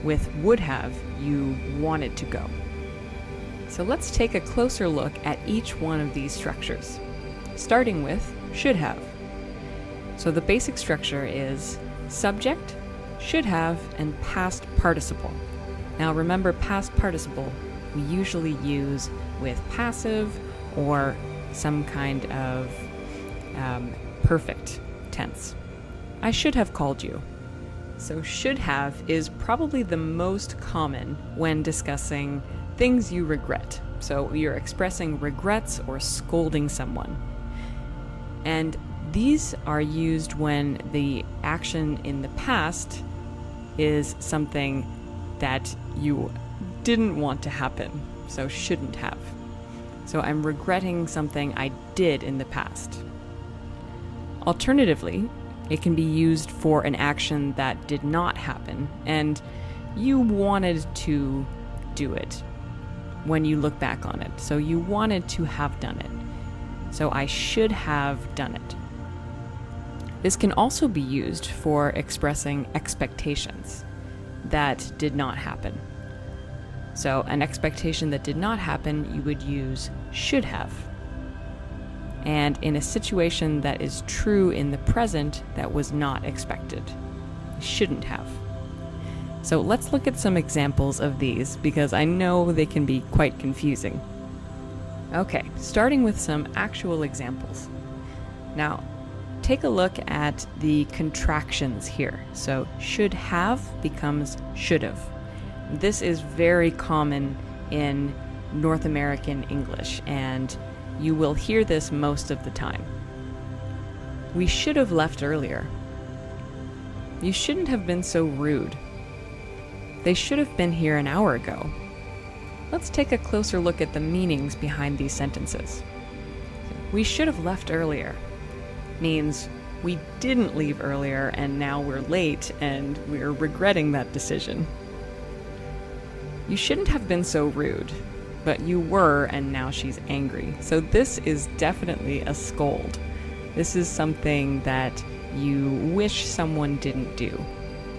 Speaker 2: with would have, you wanted to go. So let's take a closer look at each one of these structures, starting with should have. So the basic structure is subject, should have, and past participle. Now remember, past participle we usually use with passive or some kind of perfect tense. I should have called you. So should have is probably the most common when discussing things you regret. So you're expressing regrets or scolding someone. And these are used when the action in the past is something that you didn't want to happen, so shouldn't have. So I'm regretting something I did in the past. Alternatively, it can be used for an action that did not happen, and you wanted to do it when you look back on it. So you wanted to have done it. So I should have done it. This can also be used for expressing expectations that did not happen. So an expectation that did not happen, you would use should have. And in a situation that is true in the present that was not expected, shouldn't have. So let's look at some examples of these because I know they can be quite confusing. Okay, starting with some actual examples. Now, take a look at the contractions here. So should have becomes should have. This is very common in North American English, and you will hear this most of the time. We should have left earlier. You shouldn't have been so rude. They should have been here an hour ago. Let's take a closer look at the meanings behind these sentences. We should have left earlier means we didn't leave earlier and now we're late and we're regretting that decision. You shouldn't have been so rude, but you were and now she's angry. So this is definitely a scold. This is something that you wish someone didn't do.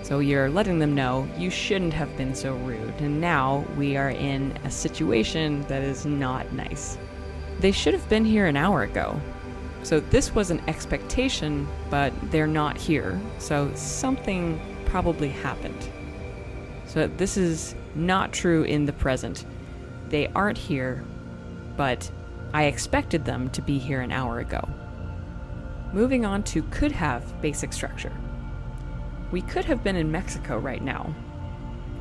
Speaker 2: So you're letting them know you shouldn't have been so rude, and now we are in a situation that is not nice. They should have been here an hour ago. So this was an expectation, but they're not here, so something probably happened. So this is not true in the present. They aren't here, but I expected them to be here an hour ago. Moving on to could have basic structure. We could have been in Mexico right now.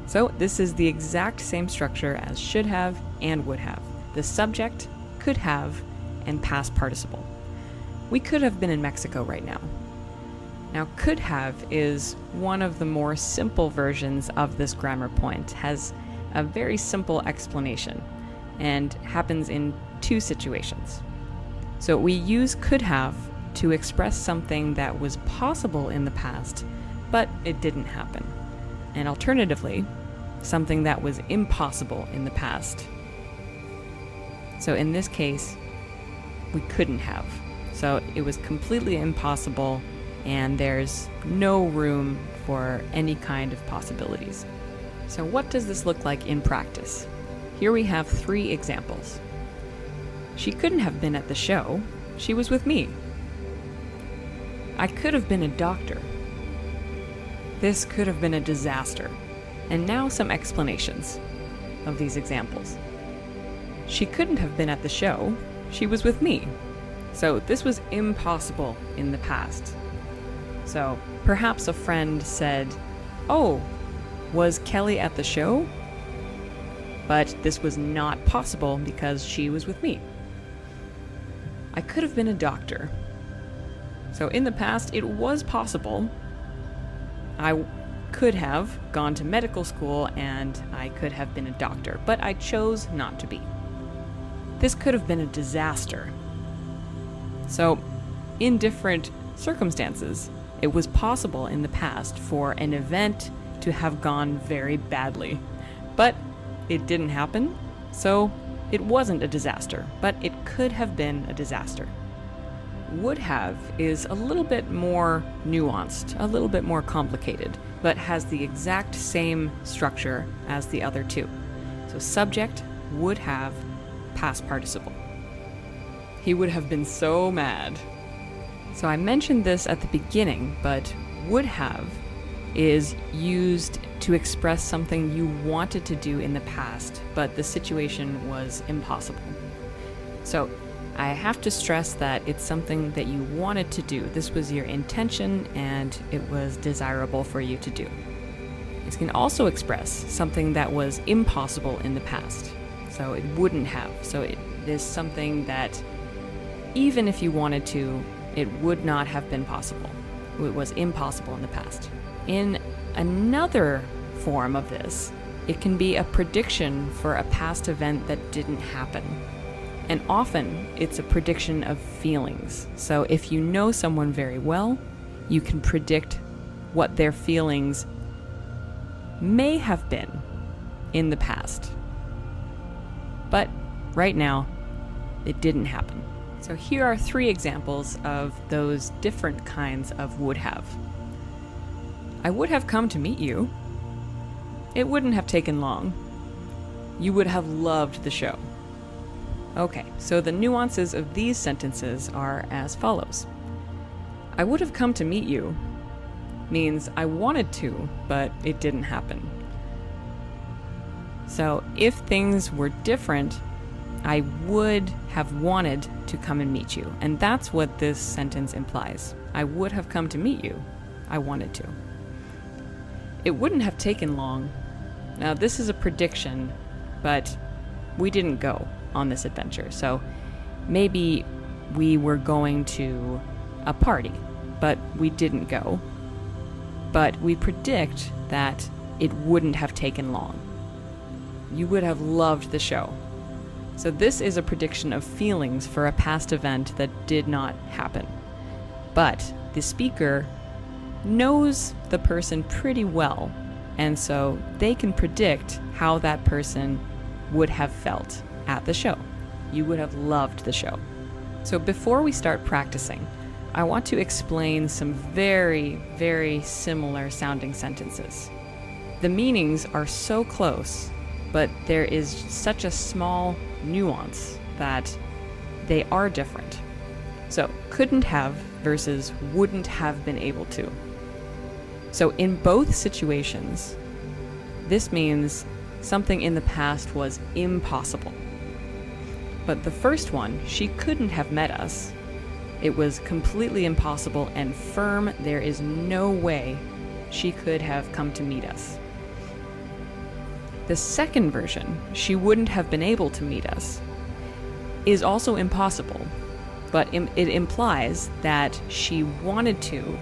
Speaker 2: So this is the exact same structure as should have and would have. The subject, could have, and past participle. We could have been in Mexico right now. Now, could have is one of the more simple versions of this grammar point, has a very simple explanation, and happens in two situations. So we use could have to express something that was possible in the past, but it didn't happen. And alternatively, something that was impossible in the past. So in this case, we couldn't have. So it was completely impossible, and there's no room for any kind of possibilities. So what does this look like in practice? Here we have 3 examples. She couldn't have been at the show. She was with me. I could have been a doctor. This could have been a disaster. And now some explanations of these examples. She couldn't have been at the show. She was with me. So this was impossible in the past. So perhaps a friend said, "Oh, was Kelly at the show?" But this was not possible because she was with me. I could have been a doctor. So in the past, it was possible. I could have gone to medical school and I could have been a doctor, but I chose not to be. This could have been a disaster. So, in different circumstances, it was possible in the past for an event to have gone very badly. But it didn't happen, so it wasn't a disaster, but it could have been a disaster. Would have is a little bit more nuanced, a little bit more complicated, but has the exact same structure as the other two. So subject, would have, past participle. He would have been so mad. So I mentioned this at the beginning, but would have is used to express something you wanted to do in the past, but the situation was impossible. So I have to stress that it's something that you wanted to do. This was your intention and it was desirable for you to do. It can also express something that was impossible in the past. So it wouldn't have. So it is something that even if you wanted to, it would not have been possible. It was impossible in the past. In another form of this, it can be a prediction for a past event that didn't happen. And often it's a prediction of feelings. So if you know someone very well, you can predict what their feelings may have been in the past. But right now, it didn't happen. So here are 3 examples of those different kinds of would have. I would have come to meet you. It wouldn't have taken long. You would have loved the show. Okay, so the nuances of these sentences are as follows. I would have come to meet you means I wanted to, but it didn't happen. So if things were different, I would have wanted to come and meet you. And that's what this sentence implies. I would have come to meet you. I wanted to. It wouldn't have taken long. Now, this is a prediction, but we didn't go on this adventure. So maybe we were going to a party, but we didn't go. But we predict that it wouldn't have taken long. You would have loved the show. So this is a prediction of feelings for a past event that did not happen. But the speaker knows the person pretty well, and so they can predict how that person would have felt at the show. You would have loved the show. So before we start practicing, I want to explain some very, very similar sounding sentences. The meanings are so close, but there is such a small nuance that they are different. So couldn't have versus wouldn't have been able to. So in both situations, this means something in the past was impossible. But the first one, she couldn't have met us. It was completely impossible and firm. There is no way she could have come to meet us. The second version, she wouldn't have been able to meet us, is also impossible, but it implies that she wanted to,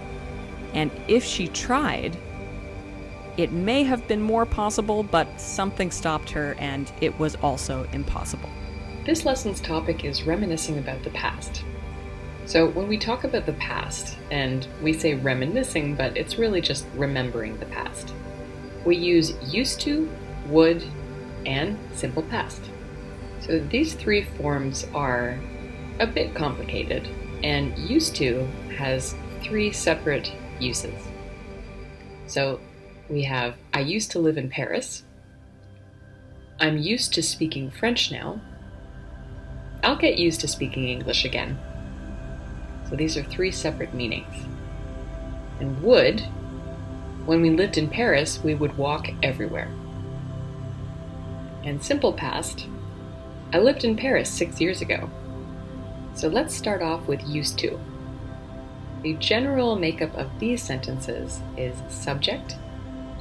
Speaker 2: and if she tried, it may have been more possible, but something stopped her and it was also impossible.
Speaker 1: This lesson's topic is reminiscing about the past. So when we talk about the past, and we say reminiscing, but it's really just remembering the past, we use used to, would, and simple past. So these 3 forms are a bit complicated, and used to has 3 separate uses. So we have I used to live in Paris, I'm used to speaking French now, I'll get used to speaking English again. So these are 3 separate meanings. And would, when we lived in Paris, we would walk everywhere. And simple past, I lived in Paris 6 years ago. So let's start off with used to. The general makeup of these sentences is subject,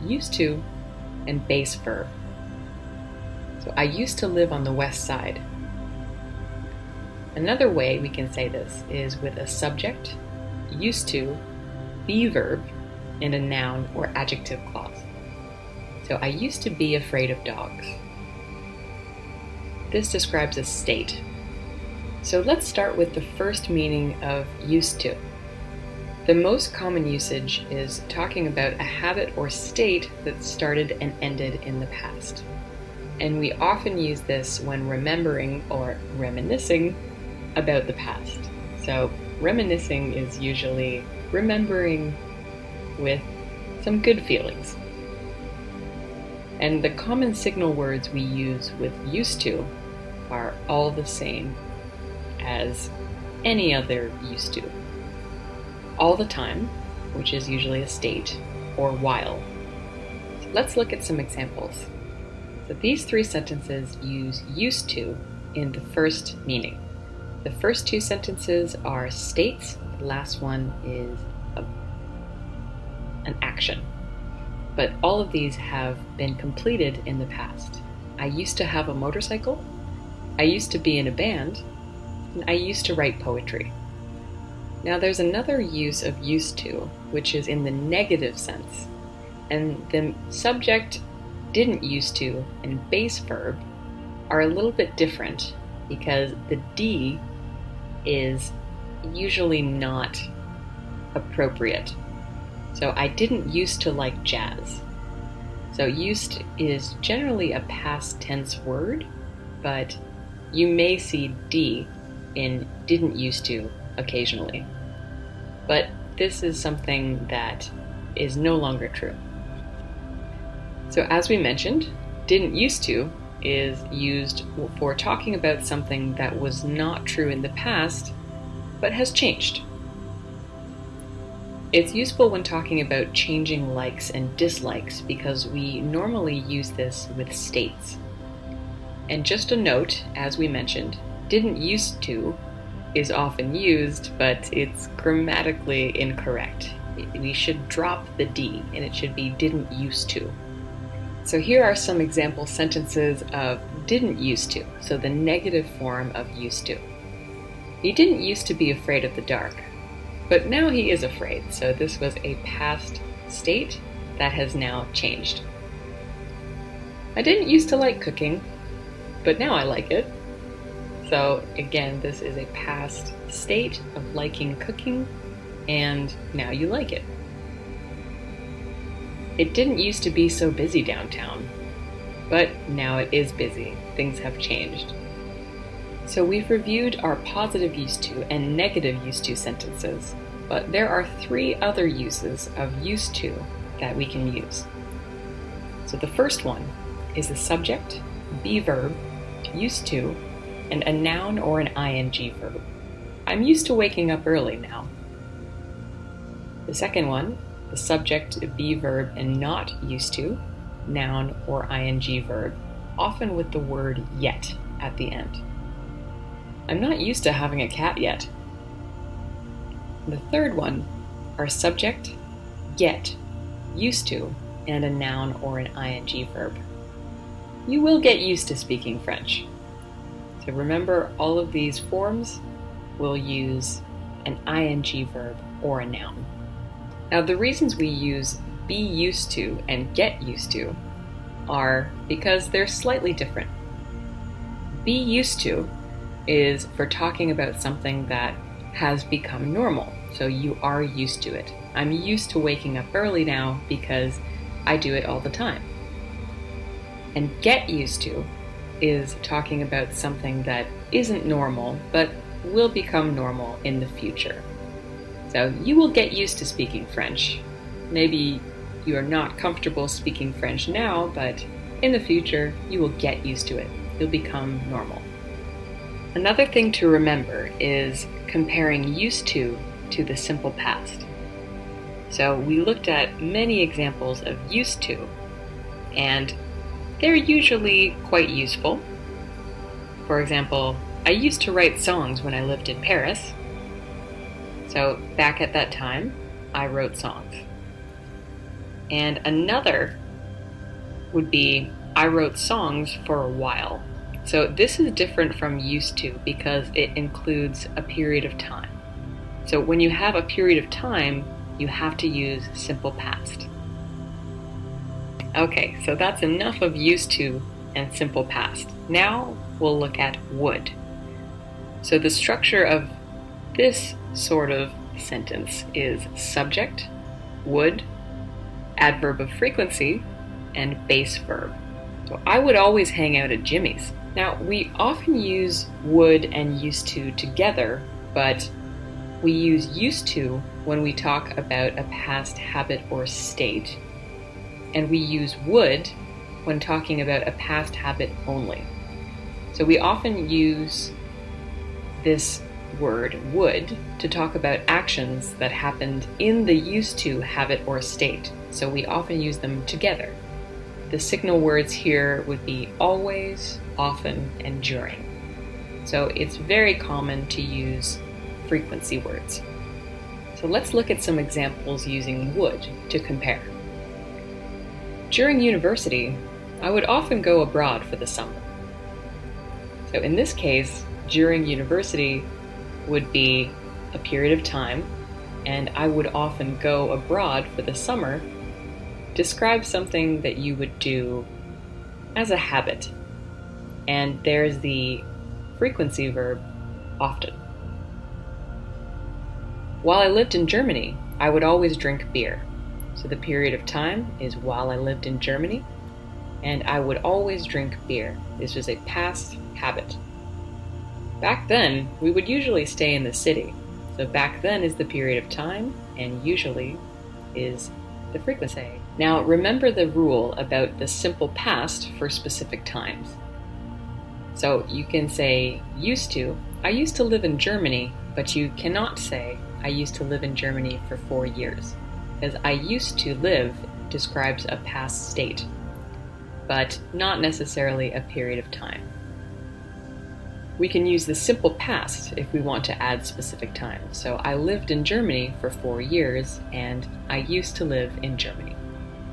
Speaker 1: used to, and base verb. So I used to live on the west side. Another way we can say this is with a subject, used to, be verb, and a noun or adjective clause. So I used to be afraid of dogs. This describes a state. So let's start with the first meaning of used to. The most common usage is talking about a habit or state that started and ended in the past. And we often use this when remembering or reminiscing about the past. So reminiscing is usually remembering with some good feelings. And the common signal words we use with used to are all the same as any other used to. All the time, which is usually a state, or while. So let's look at some examples. So these 3 sentences use used to in the first meaning. The first two sentences are states, the last one is an action. But all of these have been completed in the past. I used to have a motorcycle, I used to be in a band, and I used to write poetry. Now there's another use of used to, which is in the negative sense. And the subject, didn't used to, and base verb are a little bit different because the D is usually not appropriate. So I didn't used to like jazz. So used is generally a past tense word, but you may see D in didn't used to occasionally. But this is something that is no longer true. So as we mentioned, didn't used to is used for talking about something that was not true in the past, but has changed. It's useful when talking about changing likes and dislikes because we normally use this with states. And just a note, as we mentioned, didn't used to is often used, but it's grammatically incorrect. We should drop the D and it should be didn't used to. So here are some example sentences of didn't used to, so the negative form of used to. He didn't used to be afraid of the dark, but now he is afraid, so this was a past state that has now changed. I didn't used to like cooking, but now I like it. So again, this is a past state of liking cooking, and now you like it. It didn't used to be so busy downtown, but now it is busy. Things have changed. So we've reviewed our positive used to and negative used to sentences, but there are 3 other uses of used to that we can use. So the first one is the subject, be verb, used to, and a noun or an ing verb. I'm used to waking up early now. The second one, the subject, be verb, and not used to, noun or ing verb, often with the word yet at the end. I'm not used to having a cat yet. The third one are subject, get, used to, and a noun or an ing verb. You will get used to speaking French. So remember, all of these forms will use an ing verb or a noun. Now the reasons we use be used to and get used to are because they're slightly different. Be used to is for talking about something that has become normal, so you are used to it. I'm used to waking up early now because I do it all the time. And get used to is talking about something that isn't normal but will become normal in the future. So you will get used to speaking French. Maybe you are not comfortable speaking French now, but in the future you will get used to it. You'll become normal. Another thing to remember is comparing used to the simple past. So we looked at many examples of used to, and they're usually quite useful. For example, I used to write songs when I lived in Paris. So back at that time, I wrote songs. And another would be, I wrote songs for a while. So this is different from used to because it includes a period of time. So when you have a period of time, you have to use simple past. Okay, so that's enough of used to and simple past. Now we'll look at would. So the structure of this sort of sentence is subject, would, adverb of frequency, and base verb. So I would always hang out at Jimmy's. Now, we often use would and used to together, but we use used to when we talk about a past habit or state, and we use would when talking about a past habit only. So we often use this word would to talk about actions that happened in the used to habit or state. So we often use them together. The signal words here would be always, often, and during. So it's very common to use frequency words. So let's look at some examples using would to compare. During university, I would often go abroad for the summer. So in this case, during university would be a period of time, and I would often go abroad for the summer describes something that you would do as a habit. And there's the frequency verb often. While I lived in Germany, I would always drink beer. So the period of time is while I lived in Germany, and I would always drink beer. This was a past habit. Back then, we would usually stay in the city. So back then is the period of time, and usually is the frequency. Now remember the rule about the simple past for specific times. So you can say used to. I used to live in Germany, but you cannot say I used to live in Germany for 4 years, because I used to live describes a past state, but not necessarily a period of time. We can use the simple past if we want to add specific time. So I lived in Germany for 4 years, and I used to live in Germany.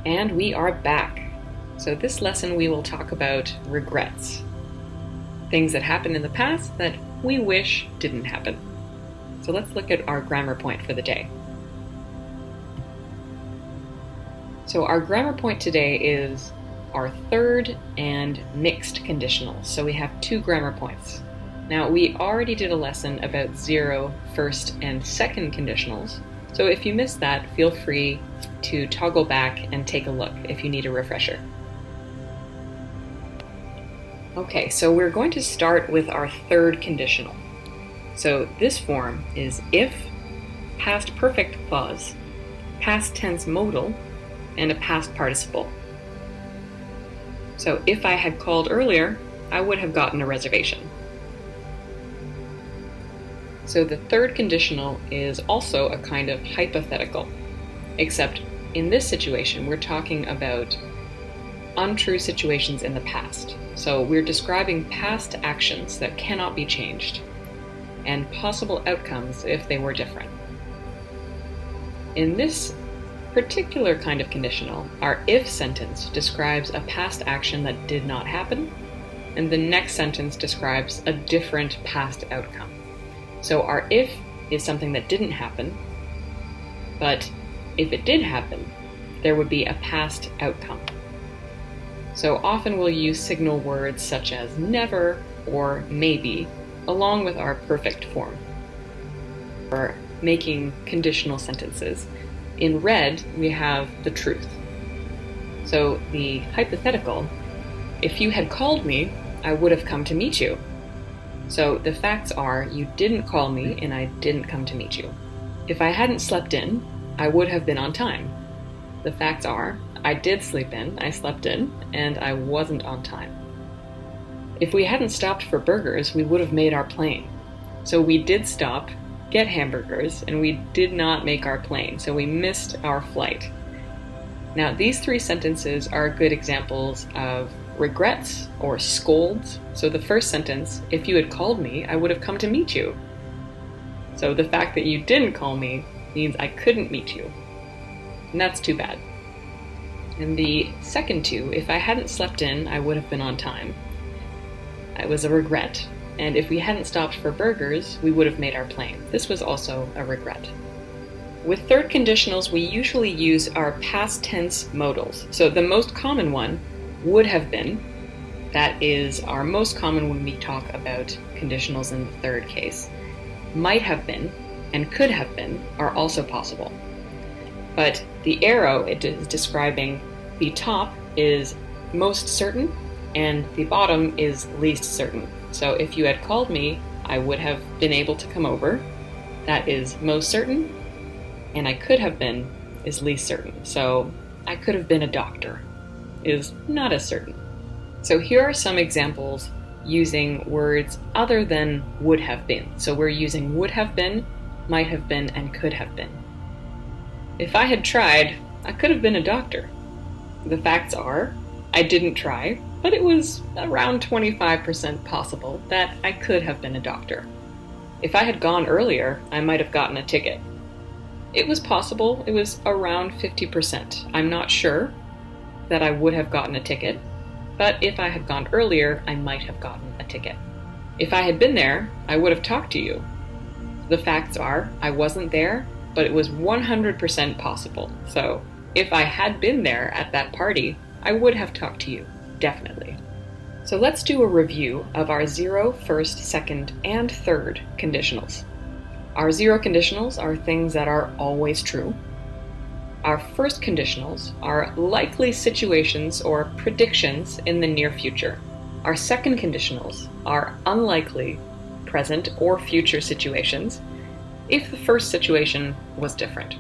Speaker 1: And we are back. So this lesson we will talk about regrets. Things that happened in the past that we wish didn't happen. So let's look at our grammar point for the day. So our grammar point today is our third and mixed conditionals. So we have 2 grammar points. Now we already did a lesson about 0, first, and second conditionals. So if you missed that, feel free to toggle back and take a look if you need a refresher. Okay, so we're going to start with our third conditional. So this form is if, past perfect clause, past tense modal, and a past participle. So if I had called earlier, I would have gotten a reservation. So the third conditional is also a kind of hypothetical, except in this situation we're talking about untrue situations in the past. So we're describing past actions that cannot be changed, and possible outcomes if they were different. In this particular kind of conditional, our if sentence describes a past action that did not happen, and the next sentence describes a different past outcome. So our if is something that didn't happen, but if it did happen, there would be a past outcome. So often we'll use signal words such as never or maybe, along with our perfect form. For making conditional sentences, in red we have the truth. So the hypothetical, if you had called me, I would have come to meet you. So the facts are, you didn't call me and I didn't come to meet you. If I hadn't slept in, I would have been on time. The facts are, I did sleep in, I slept in, and I wasn't on time. If we hadn't stopped for burgers, we would have made our plane. So we did stop, get hamburgers, and we did not make our plane, so we missed our flight. Now, these 3 sentences are good examples of regrets or scolds. So the first sentence, if you had called me, I would have come to meet you. So the fact that you didn't call me means I couldn't meet you. And that's too bad. And the second 2, if I hadn't slept in, I would have been on time. It was a regret. And if we hadn't stopped for burgers, we would have made our plane. This was also a regret. With third conditionals, we usually use our past tense modals. So the most common one, would have been, that is our most common when we talk about conditionals in the third case. Might have been and could have been are also possible. But the arrow, it is describing the top is most certain and the bottom is least certain. So if you had called me, I would have been able to come over. That is most certain, and I could have been is least certain. So I could have been a doctor is not as certain. So here are some examples using words other than would have been. So we're using would have been, might have been, and could have been. If I had tried, I could have been a doctor. The facts are, I didn't try, but it was around 25% possible that I could have been a doctor. If I had gone earlier, I might have gotten a ticket. It was possible, it was around 50%. I'm not sure that I would have gotten a ticket, but if I had gone earlier, I might have gotten a ticket. If I had been there, I would have talked to you. The facts are, I wasn't there, but it was 100% possible. So if I had been there at that party, I would have talked to you, definitely. So let's do a review of our 0, first, second, and third conditionals. Our 0 conditionals are things that are always true. Our first conditionals are likely situations or predictions in the near future. Our second conditionals are unlikely present or future situations if the first situation was different.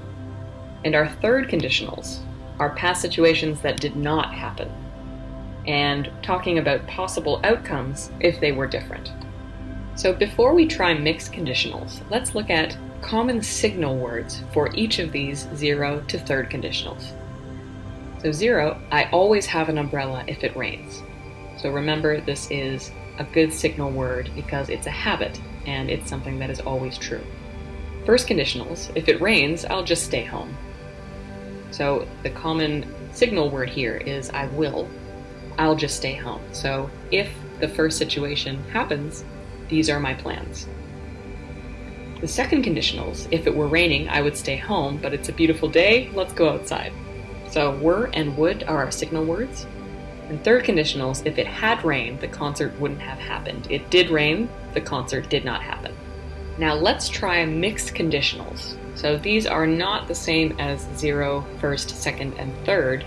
Speaker 1: And our third conditionals are past situations that did not happen, and talking about possible outcomes if they were different. So before we try mixed conditionals, let's look at common signal words for each of these 0 to third conditionals. So 0, I always have an umbrella if it rains. So remember, this is a good signal word because it's a habit and it's something that is always true. First conditionals, if it rains, I'll just stay home. So the common signal word here is I will. I'll just stay home. So if the first situation happens, these are my plans. The second conditionals, if it were raining, I would stay home, but it's a beautiful day, let's go outside. So were and would are our signal words. And third conditionals, if it had rained, the concert wouldn't have happened. It did rain, the concert did not happen. Now let's try mixed conditionals. So these are not the same as 0, first, second, and third,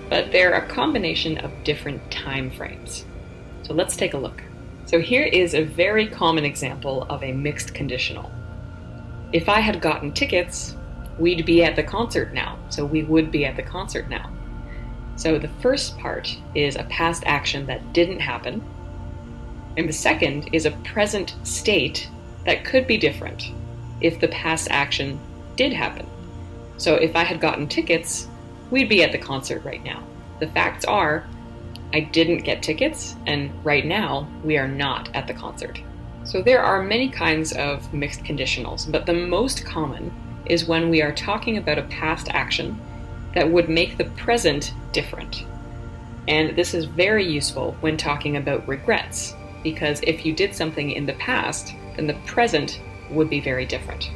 Speaker 1: but they're a combination of different time frames. So let's take a look. So here is a very common example of a mixed conditional. If I had gotten tickets, we'd be at the concert now. So we would be at the concert now. So the first part is a past action that didn't happen, and the second is a present state that could be different if the past action did happen. So if I had gotten tickets, we'd be at the concert right now. The facts are, I didn't get tickets, and right now we are not at the concert. So there are many kinds of mixed conditionals, but the most common is when we are talking about a past action that would make the present different. And this is very useful when talking about regrets, because if you did something in the past, then the present would be very different.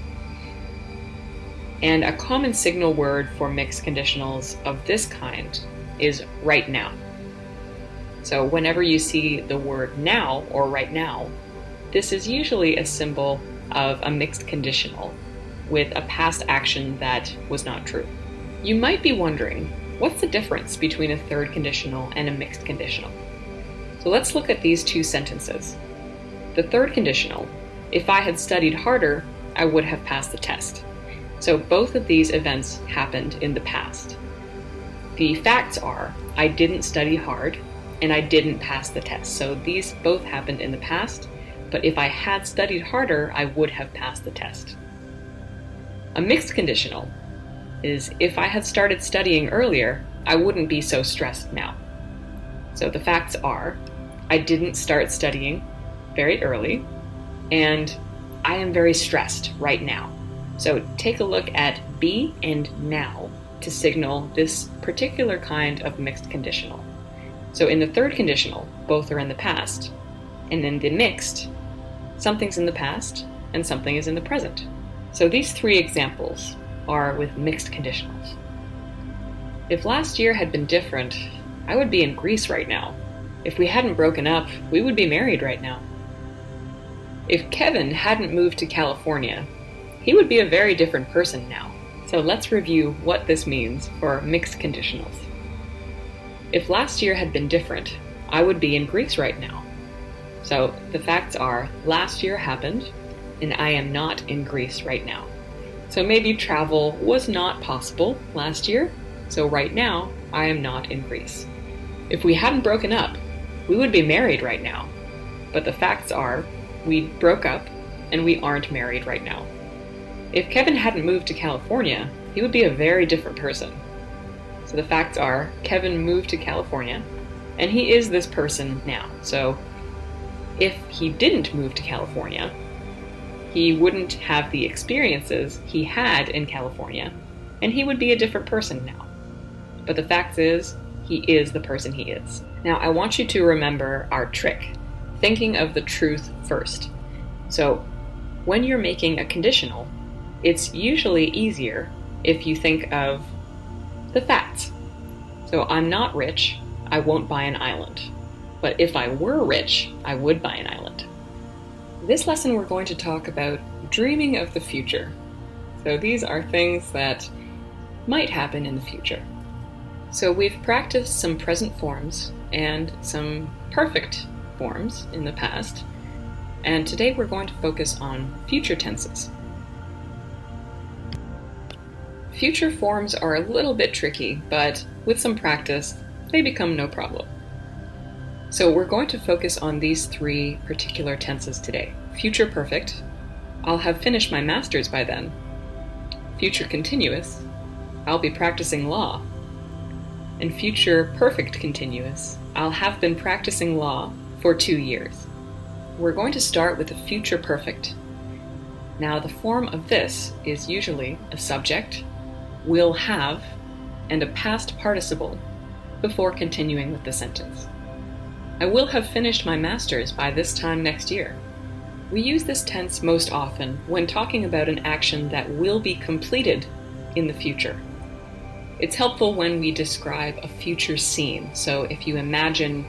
Speaker 1: And a common signal word for mixed conditionals of this kind is right now. So whenever you see the word now or right now, this is usually a symbol of a mixed conditional with a past action that was not true. You might be wondering, what's the difference between a third conditional and a mixed conditional? So let's look at these two sentences. The third conditional, if I had studied harder, I would have passed the test. So both of these events happened in the past. The facts are, I didn't study hard and I didn't pass the test. So these both happened in the past, but if I had studied harder, I would have passed the test. A mixed conditional is, if I had started studying earlier, I wouldn't be so stressed now. So the facts are, I didn't start studying very early, and I am very stressed right now. So take a look at be and now to signal this particular kind of mixed conditional. So in the third conditional, both are in the past, and in the mixed, something's in the past and something is in the present. So these three examples are with mixed conditionals. If last year had been different, I would be in Greece right now. If we hadn't broken up, we would be married right now. If Kevin hadn't moved to California, he would be a very different person now. So let's review what this means for mixed conditionals. If last year had been different, I would be in Greece right now. So the facts are, last year happened, and I am not in Greece right now. So maybe travel was not possible last year, so right now, I am not in Greece. If we hadn't broken up, we would be married right now. But the facts are, we broke up, and we aren't married right now. If Kevin hadn't moved to California, he would be a very different person. So the facts are, Kevin moved to California, And he is this person now. So if he didn't move to California, he wouldn't have the experiences he had in California, and he would be a different person now. But the fact is, he is the person he is. Now, I want you to remember our trick, thinking of the truth first. So when you're making a conditional, it's usually easier if you think of the facts. So I'm not rich, I won't buy an island. But if I were rich, I would buy an island. This lesson we're going to talk about dreaming of the future. So these are things that might happen in the future. So we've practiced some present forms and some perfect forms in the past, and today we're going to focus on future tenses. Future forms are a little bit tricky, but with some practice, they become no problem. So we're going to focus on these three particular tenses today. Future perfect, I'll have finished my master's by then. Future continuous, I'll be practicing law. And future perfect continuous, I'll have been practicing law for 2 years. We're going to start with the future perfect. Now, the form of this is usually a subject, will have, and a past participle before continuing with the sentence. I will have finished my master's by this time next year. We use this tense most often when talking about an action that will be completed in the future. It's helpful when we describe a future scene. So if you imagine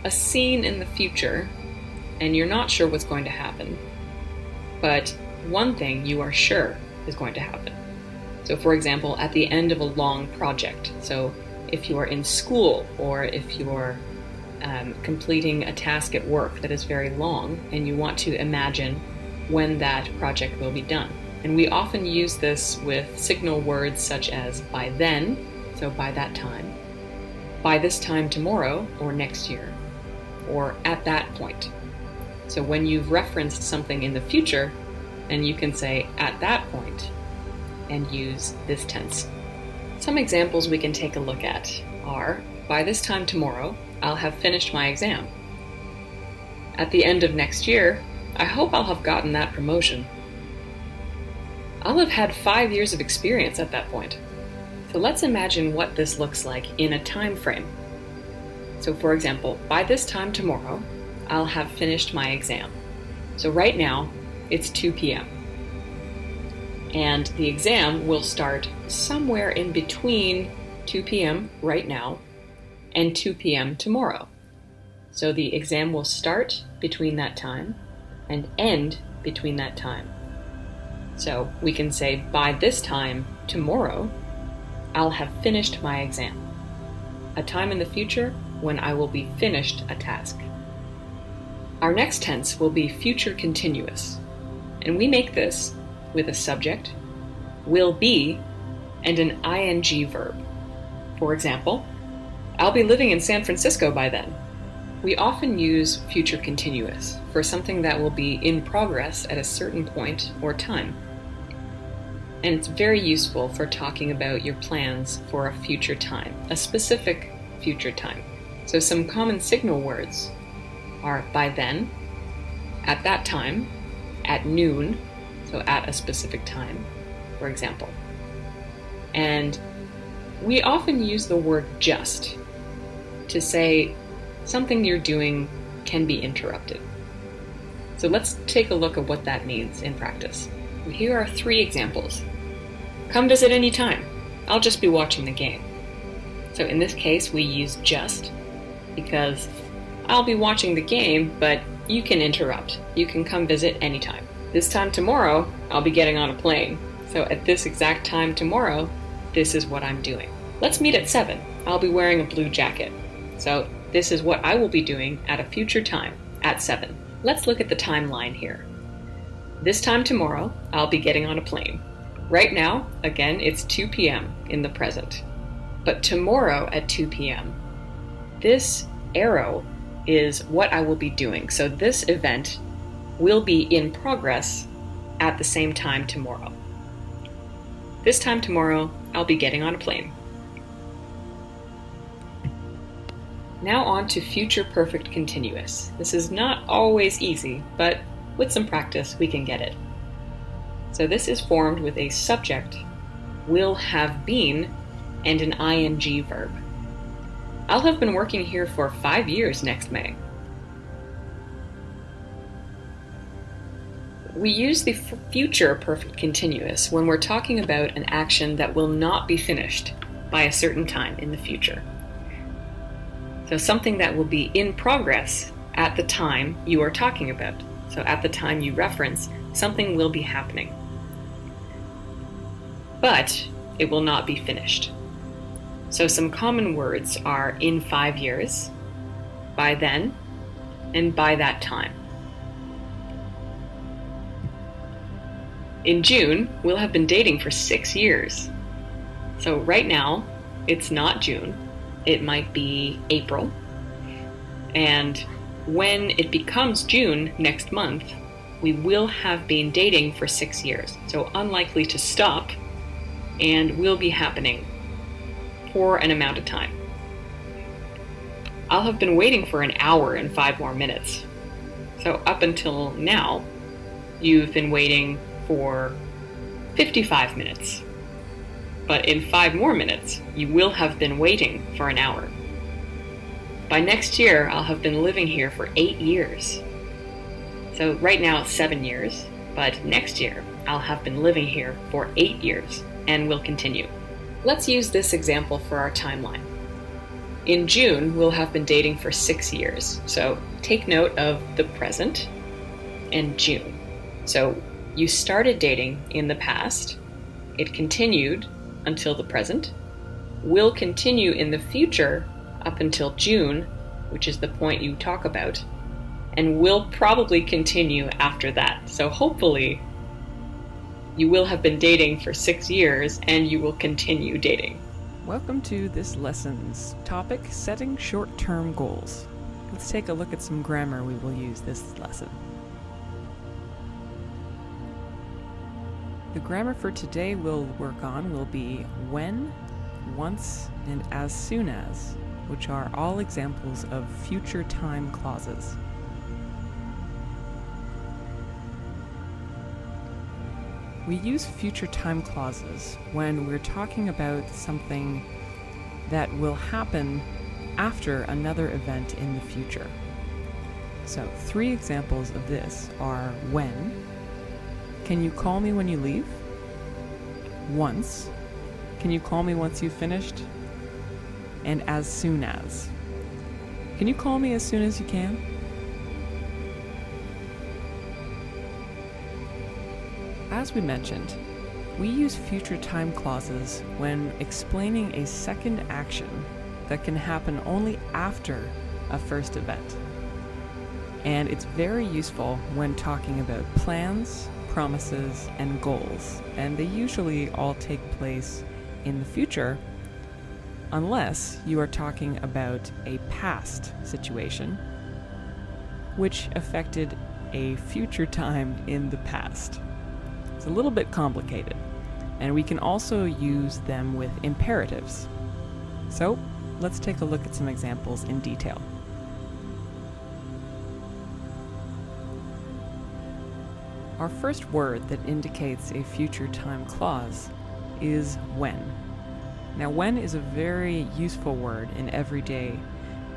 Speaker 1: a scene in the future and you're not sure what's going to happen, but one thing you are sure is going to happen. So for example, at the end of a long project. So if you are in school or if you're completing a task at work that is very long and you want to imagine when that project will be done. And we often use this with signal words such as by then, so by that time, by this time tomorrow or next year, or at that point. So when you've referenced something in the future, then you can say at that point and use this tense. Some examples we can take a look at are, by this time tomorrow, I'll have finished my exam. At the end of next year, I hope I'll have gotten that promotion. I'll have had 5 years of experience at that point. So let's imagine what this looks like in a time frame. So for example, by this time tomorrow, I'll have finished my exam. So right now, it's 2 p.m. And the exam will start somewhere in between 2 p.m. right now and 2 p.m. tomorrow. So the exam will start between that time and end between that time. So we can say, by this time tomorrow, I'll have finished my exam. A time in the future when I will be finished a task. Our next tense will be future continuous, and we make this with a subject, will be, and an ing verb. For example, I'll be living in San Francisco by then. We often use future continuous for something that will be in progress at a certain point or time. And it's very useful for talking about your plans for a future time, a specific future time. So some common signal words are by then, at that time, at noon, so at a specific time, for example. And we often use the word just to say something you're doing can be interrupted. So let's take a look at what that means in practice. And here are 3 examples. Come visit any time. I'll just be watching the game. So in this case, we use just because I'll be watching the game, but you can interrupt. You can come visit anytime. This time tomorrow, I'll be getting on a plane. So at this exact time tomorrow, this is what I'm doing. Let's meet at 7. I'll be wearing a blue jacket. So this is what I will be doing at a future time, at 7. Let's look at the timeline here. This time tomorrow, I'll be getting on a plane. Right now, again, it's 2 p.m. in the present. But tomorrow at 2 p.m., this arrow is what I will be doing. So this event will be in progress at the same time tomorrow. This time tomorrow, I'll be getting on a plane. Now on to future perfect continuous. This is not always easy, but with some practice we can get it. So this is formed with a subject, will have been, and an ing verb. I'll have been working here for 5 years next May. We use the future perfect continuous when we're talking about an action that will not be finished by a certain time in the future. So something that will be in progress at the time you are talking about. So at the time you reference, something will be happening. But it will not be finished. So some common words are in 5 years, by then, and by that time. In June, we'll have been dating for 6 years. So right now, it's not June, it might be April. And when it becomes June next month, we will have been dating for 6 years. So unlikely to stop, and will be happening for an amount of time. I'll have been waiting for an hour and 5 more minutes. So up until now, you've been waiting for 55 minutes. But in 5 more minutes, you will have been waiting for an hour. By next year, I'll have been living here for 8 years. So right now it's 7 years, but next year, I'll have been living here for 8 years and will continue. Let's use this example for our timeline. In June, we'll have been dating for 6 years. So take note of the present and June. So you started dating in the past, it continued until the present, will continue in the future up until June, which is the point you talk about, and will probably continue after that. So hopefully you will have been dating for 6 years and you will continue dating.
Speaker 2: Welcome to this lesson's topic, setting short-term goals. Let's take a look at some grammar we will use this lesson. The grammar for today we'll work on will be when, once, and as soon as, which are all examples of future time clauses. We use future time clauses when we're talking about something that will happen after another event in the future. So 3 examples of this are when, can you call me when you leave? Once, can you call me once you've finished? And as soon as, can you call me as soon as you can? As we mentioned, we use future time clauses when explaining a second action that can happen only after a first event. And it's very useful when talking about plans, promises, and goals, and they usually all take place in the future unless you are talking about a past situation which affected a future time in the past. It's a little bit complicated, and we can also use them with imperatives. So let's take a look at some examples in detail. Our first word that indicates a future time clause is when. Now, when is a very useful word in everyday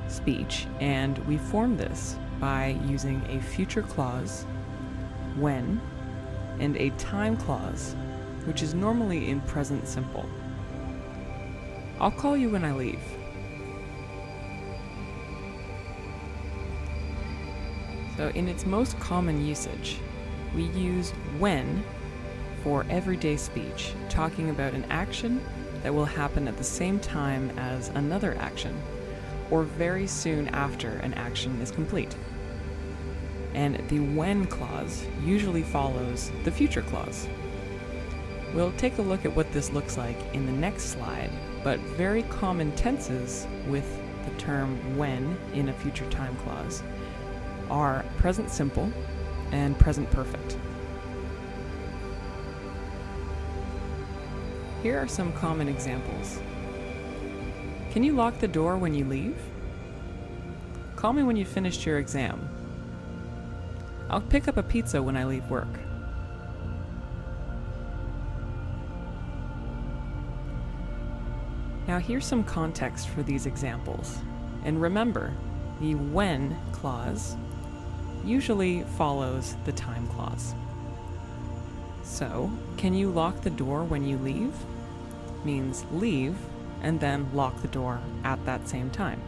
Speaker 2: speech, and we form this by using a future clause, when, and a time clause, which is normally in present simple. I'll call you when I leave. So in its most common usage, we use when for everyday speech, talking about an action that will happen at the same time as another action, or very soon after an action is complete. And the when clause usually follows the future clause. We'll take a look at what this looks like in the next slide, but very common tenses with the term when in a future time clause are present simple and present perfect. Here are some common examples. Can you lock the door when you leave? Call me when you've finished your exam. I'll pick up a pizza when I leave work. Now here's some context for these examples. And remember, the when clause usually follows the time clause. So, can you lock the door when you leave? Means leave and then lock the door at that same time.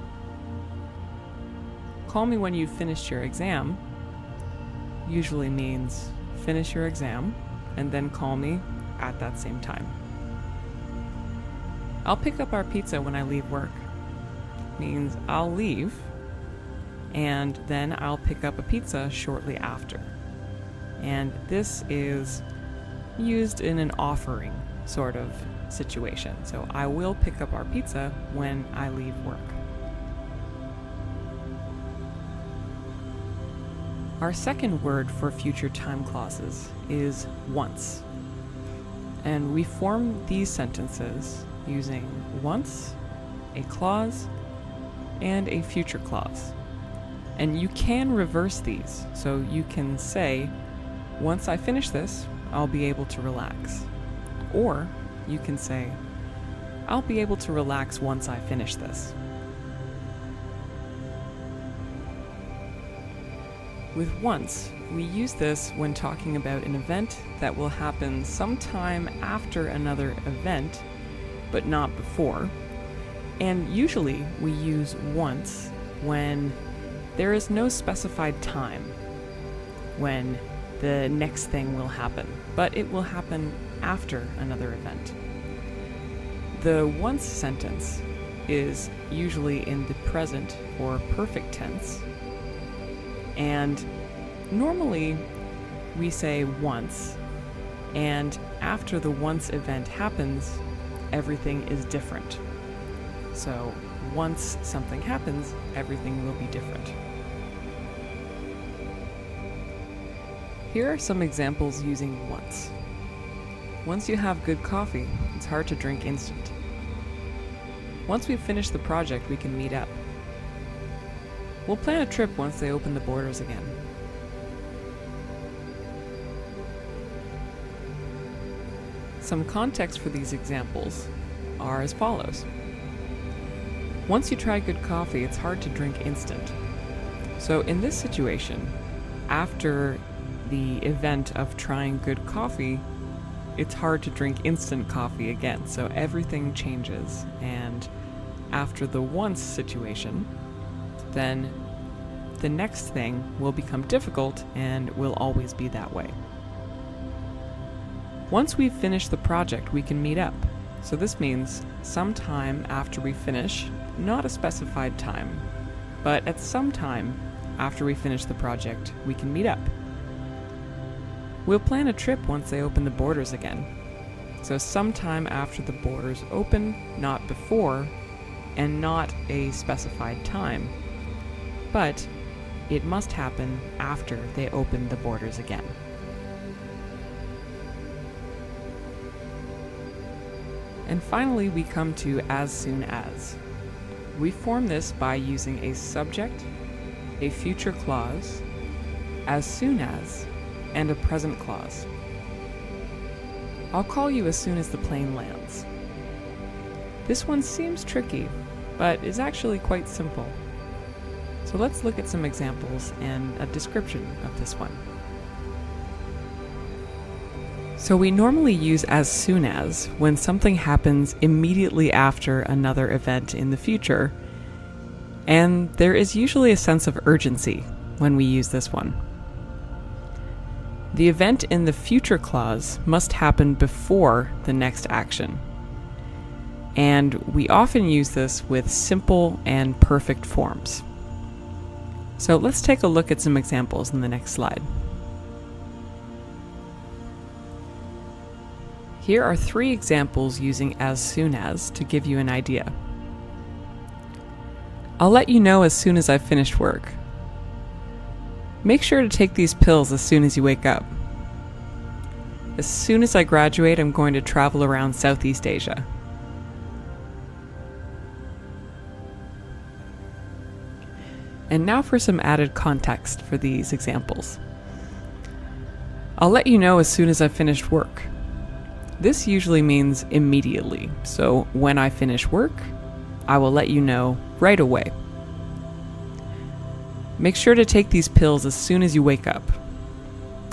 Speaker 2: Call me when you've finished your exam usually means finish your exam and then call me at that same time. I'll pick up our pizza when I leave work means I'll leave and then I'll pick up a pizza shortly after. And this is used in an offering sort of situation. So I will pick up our pizza when I leave work. Our second word for future time clauses is once. And we form these sentences using once, a clause, and a future clause. And you can reverse these. So you can say, once I finish this, I'll be able to relax. Or you can say, I'll be able to relax once I finish this. With once, we use this when talking about an event that will happen sometime after another event, but not before. And usually we use once when there is no specified time when the next thing will happen, but it will happen after another event. The once sentence is usually in the present or perfect tense. And normally we say once, and after the once event happens, everything is different. So once something happens, everything will be different. Here are some examples using once. Once you have good coffee, it's hard to drink instant. Once we've finished the project, we can meet up. We'll plan a trip once they open the borders again. Some context for these examples are as follows. Once you try good coffee, it's hard to drink instant. So in this situation, after the event of trying good coffee, it's hard to drink instant coffee again. So everything changes. And after the once situation, then the next thing will become difficult and will always be that way. Once we've finished the project, we can meet up. So this means sometime after we finish, not a specified time, but at some time after we finish the project, we can meet up. We'll plan a trip once they open the borders again. So sometime after the borders open, not before, and not a specified time. But it must happen after they open the borders again. And finally, we come to as soon as. We form this by using a subject, a future clause, as soon as, and a present clause. I'll call you as soon as the plane lands. This one seems tricky, but is actually quite simple. So let's look at some examples and a description of this one. So we normally use as soon as when something happens immediately after another event in the future, and there is usually a sense of urgency when we use this one. The event in the future clause must happen before the next action, and we often use this with simple and perfect forms. So let's take a look at some examples in the next slide. Here are 3 examples using as soon as to give you an idea. I'll let you know as soon as I've finished work. Make sure to take these pills as soon as you wake up. As soon as I graduate, I'm going to travel around Southeast Asia. And now for some added context for these examples. I'll let you know as soon as I've finished work. This usually means immediately, so when I finish work, I will let you know right away. Make sure to take these pills as soon as you wake up.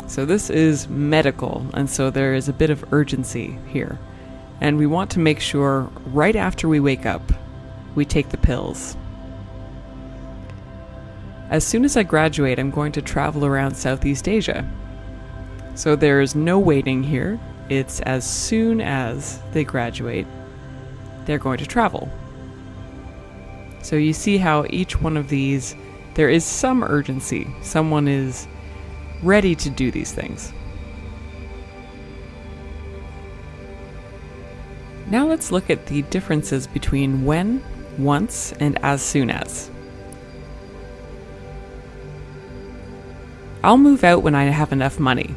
Speaker 2: So this is medical, and so there is a bit of urgency here. And we want to make sure right after we wake up, we take the pills. As soon as I graduate, I'm going to travel around Southeast Asia. So there's no waiting here. It's as soon as they graduate, they're going to travel. So you see how each one of these, there is some urgency. Someone is ready to do these things. Now let's look at the differences between when, once, and as soon as. I'll move out when I have enough money.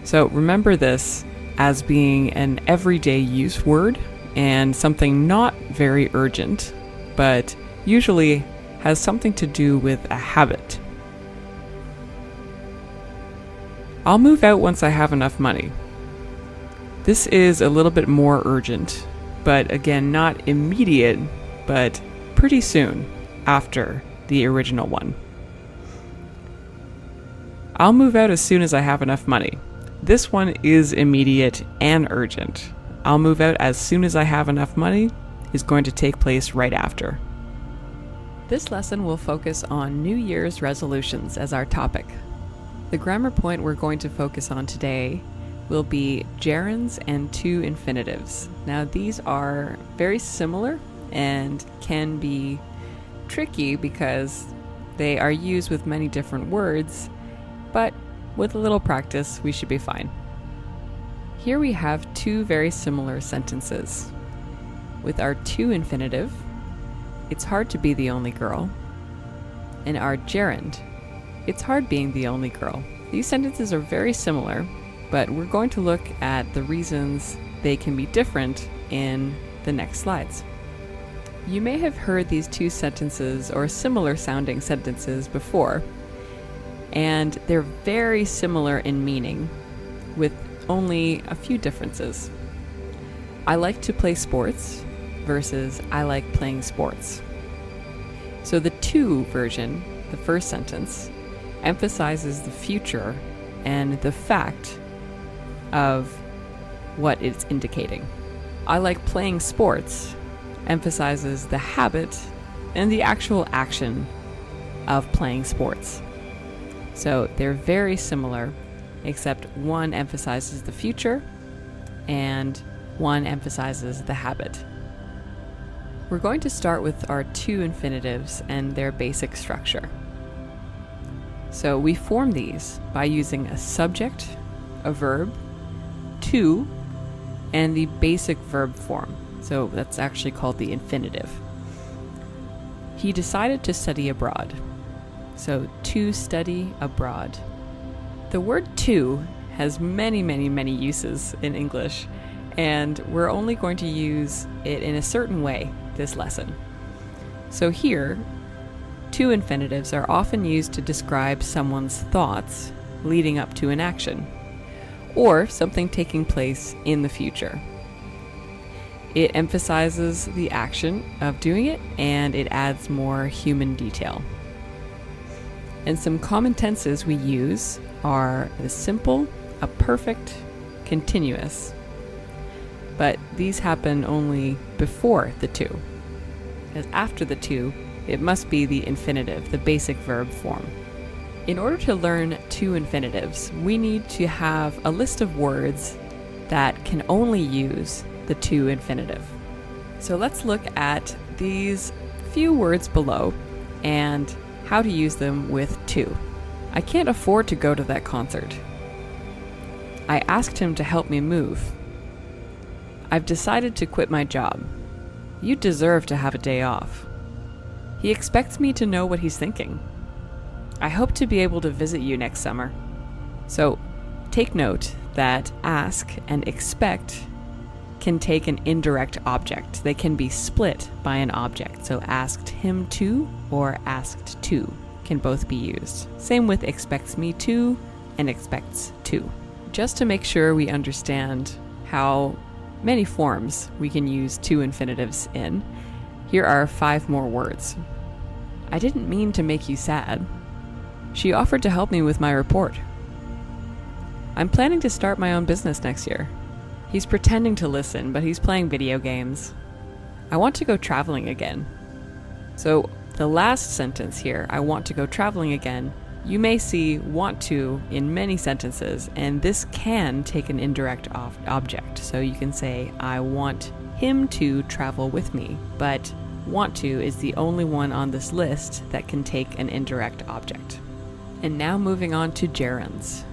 Speaker 2: So remember this as being an everyday use word and something not very urgent, but usually has something to do with a habit. I'll move out once I have enough money. This is a little bit more urgent, but again, not immediate, but pretty soon after the original one. I'll move out as soon as I have enough money. This one is immediate and urgent. I'll move out as soon as I have enough money is going to take place right after. This lesson will focus on New Year's resolutions as our topic. The grammar point we're going to focus on today will be gerunds and to infinitives. Now these are very similar and can be tricky because they are used with many different words, but with a little practice, we should be fine. Here we have two very similar sentences. With our to infinitive, it's hard to be the only girl. And our gerund, it's hard being the only girl. These sentences are very similar, but we're going to look at the reasons they can be different in the next slides. You may have heard these two sentences or similar sounding sentences before, and they're very similar in meaning, with only a few differences. I like to play sports versus I like playing sports. So the to version, the first sentence, emphasizes the future and the fact of what it's indicating. I like playing sports emphasizes the habit and the actual action of playing sports. So they're very similar, except one emphasizes the future and one emphasizes the habit. We're going to start with our to infinitives and their basic structure. So we form these by using a subject, a verb, to, and the basic verb form. So that's actually called the infinitive. He decided to study abroad. So to study abroad. The word to has many uses in English, and we're only going to use it in a certain way this lesson. So here, to infinitives are often used to describe someone's thoughts leading up to an action, or something taking place in the future. It emphasizes the action of doing it, and it adds more human detail. And some common tenses we use are the simple, a perfect, continuous. But these happen only before the to. As after the to, it must be the infinitive, the basic verb form. In order to learn to infinitives, we need to have a list of words that can only use the to infinitive. So let's look at these few words below and how to use them with to. I can't afford to go to that concert. I asked him to help me move. I've decided to quit my job. You deserve to have a day off. He expects me to know what he's thinking. I hope to be able to visit you next summer. So take note that ask and expect can take an indirect object. They can be split by an object. So asked him to or asked to can both be used. Same with expects me to and expects to. Just to make sure we understand how many forms we can use to infinitives in, here are 5 more words. I didn't mean to make you sad. She offered to help me with my report. I'm planning to start my own business next year. He's pretending to listen, but he's playing video games. I want to go traveling again. So the last sentence here, I want to go traveling again, you may see want to in many sentences, and this can take an indirect object. So you can say, I want him to travel with me, but want to is the only one on this list that can take an indirect object. And now moving on to gerunds.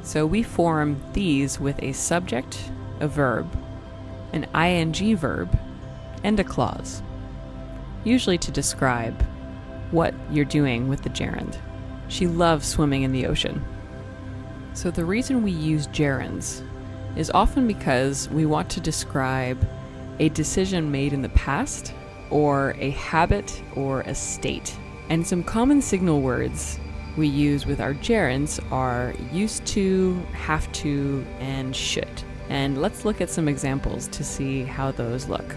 Speaker 2: So we form these with a subject, a verb, an ing verb, and a clause, usually to describe what you're doing with the gerund. She loves swimming in the ocean. So the reason we use gerunds is often because we want to describe a decision made in the past, or a habit, or a state. And some common signal words we use with our gerunds are used to, have to, and should. And let's look at some examples to see how those look.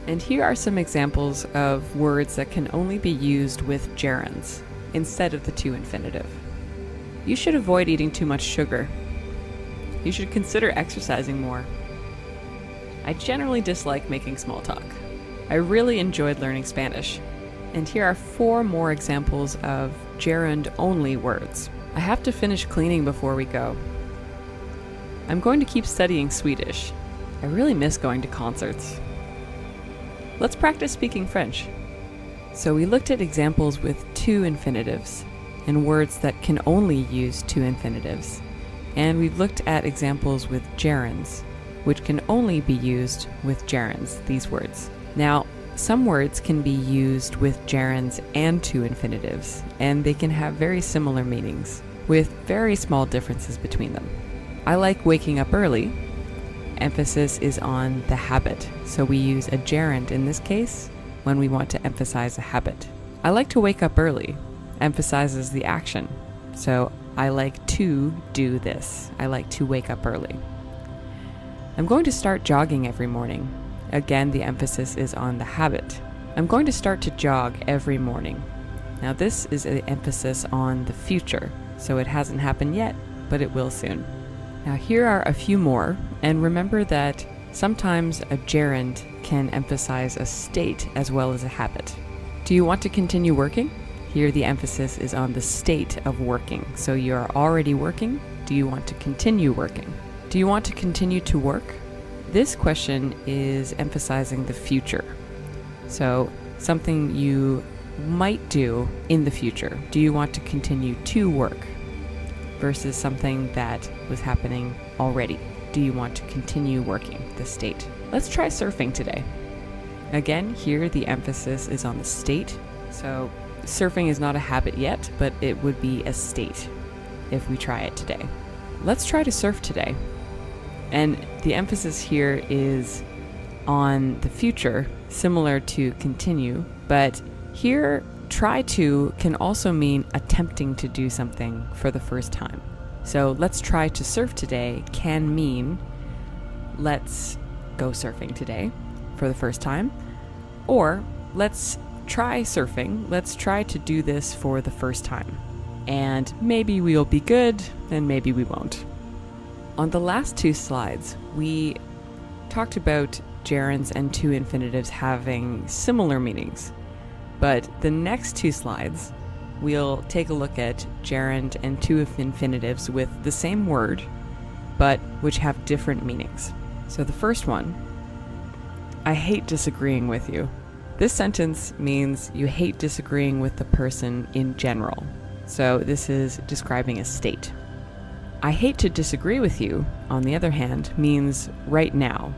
Speaker 2: And here are some examples of words that can only be used with gerunds instead of the to infinitive. You should avoid eating too much sugar. You should consider exercising more. I generally dislike making small talk. I really enjoyed learning Spanish. And here are 4 more examples of gerund-only words. I have to finish cleaning before we go. I'm going to keep studying Swedish. I really miss going to concerts. Let's practice speaking French. So we looked at examples with to infinitives and words that can only use to infinitives. And we've looked at examples with gerunds, which can only be used with gerunds, these words. Now, some words can be used with gerunds and to infinitives, and they can have very similar meanings, with very small differences between them. I like waking up early. Emphasis is on the habit, so we use a gerund in this case when we want to emphasize a habit. I like to wake up early emphasizes the action, so I like to do this. I like to wake up early. I'm going to start jogging every morning. Again, the emphasis is on the habit. I'm going to start to jog every morning. Now this is an emphasis on the future, so it hasn't happened yet, but it will soon. Now here are a few more, and remember that sometimes a gerund can emphasize a state as well as a habit. Do you want to continue working? Here the emphasis is on the state of working. So you are already working. Do you want to continue working? Do you want to continue to work? This question is emphasizing the future. So something you might do in the future. Do you want to continue to work? Versus something that was happening already. Do you want to continue working? The state. Let's try surfing today. Again, here the emphasis is on the state. So surfing is not a habit yet, but it would be a state if we try it today. Let's try to surf today. And the emphasis here is on the future, similar to continue, but here try to can also mean attempting to do something for the first time. So let's try to surf today can mean let's go surfing today for the first time, or let's try surfing, let's try to do this for the first time. And maybe we'll be good and maybe we won't. On the last 2 slides, we talked about gerunds and to infinitives having similar meanings. But the next 2 slides, we'll take a look at gerund and to infinitives with the same word, but which have different meanings. So the first one, I hate disagreeing with you. This sentence means you hate disagreeing with the person in general. So this is describing a state. I hate to disagree with you, on the other hand, means right now.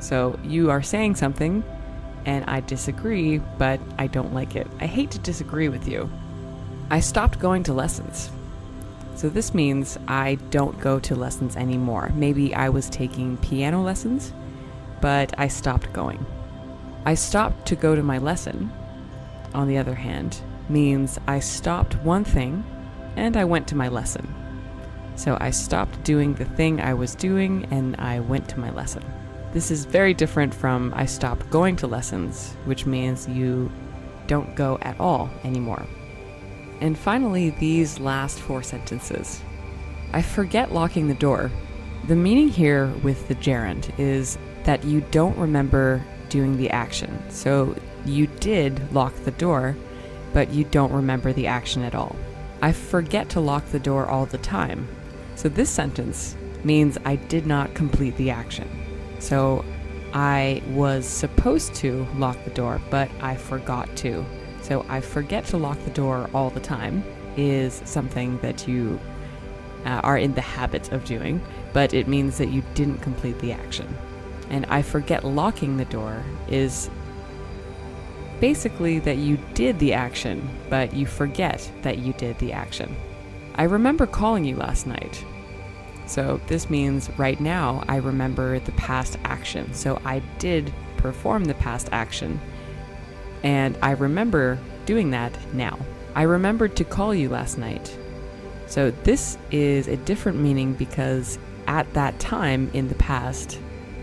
Speaker 2: So you are saying something and I disagree, but I don't like it. I hate to disagree with you. I stopped going to lessons. So this means I don't go to lessons anymore. Maybe I was taking piano lessons but I stopped going. I stopped to go to my lesson, on the other hand, means I stopped one thing and I went to my lesson. So I stopped doing the thing I was doing and I went to my lesson. This is very different from I stopped going to lessons, which means you don't go at all anymore. And finally, these last 4 sentences. I forget locking the door. The meaning here with the gerund is that you don't remember doing the action. So you did lock the door, but you don't remember the action at all. I forget to lock the door all the time. So this sentence means I did not complete the action. So I was supposed to lock the door, but I forgot to. So I forget to lock the door all the time is something that you are in the habit of doing, but it means that you didn't complete the action. And I forget locking the door is basically that you did the action, but you forget that you did the action. I remember calling you last night. So this means right now I remember the past action. So I did perform the past action, and I remember doing that now. I remembered to call you last night. So this is a different meaning because at that time in the past,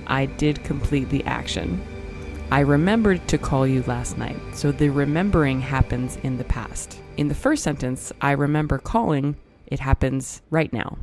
Speaker 2: I did complete the action. I remembered to call you last night. So the remembering happens in the past. In the first sentence, I remember calling, it happens right now.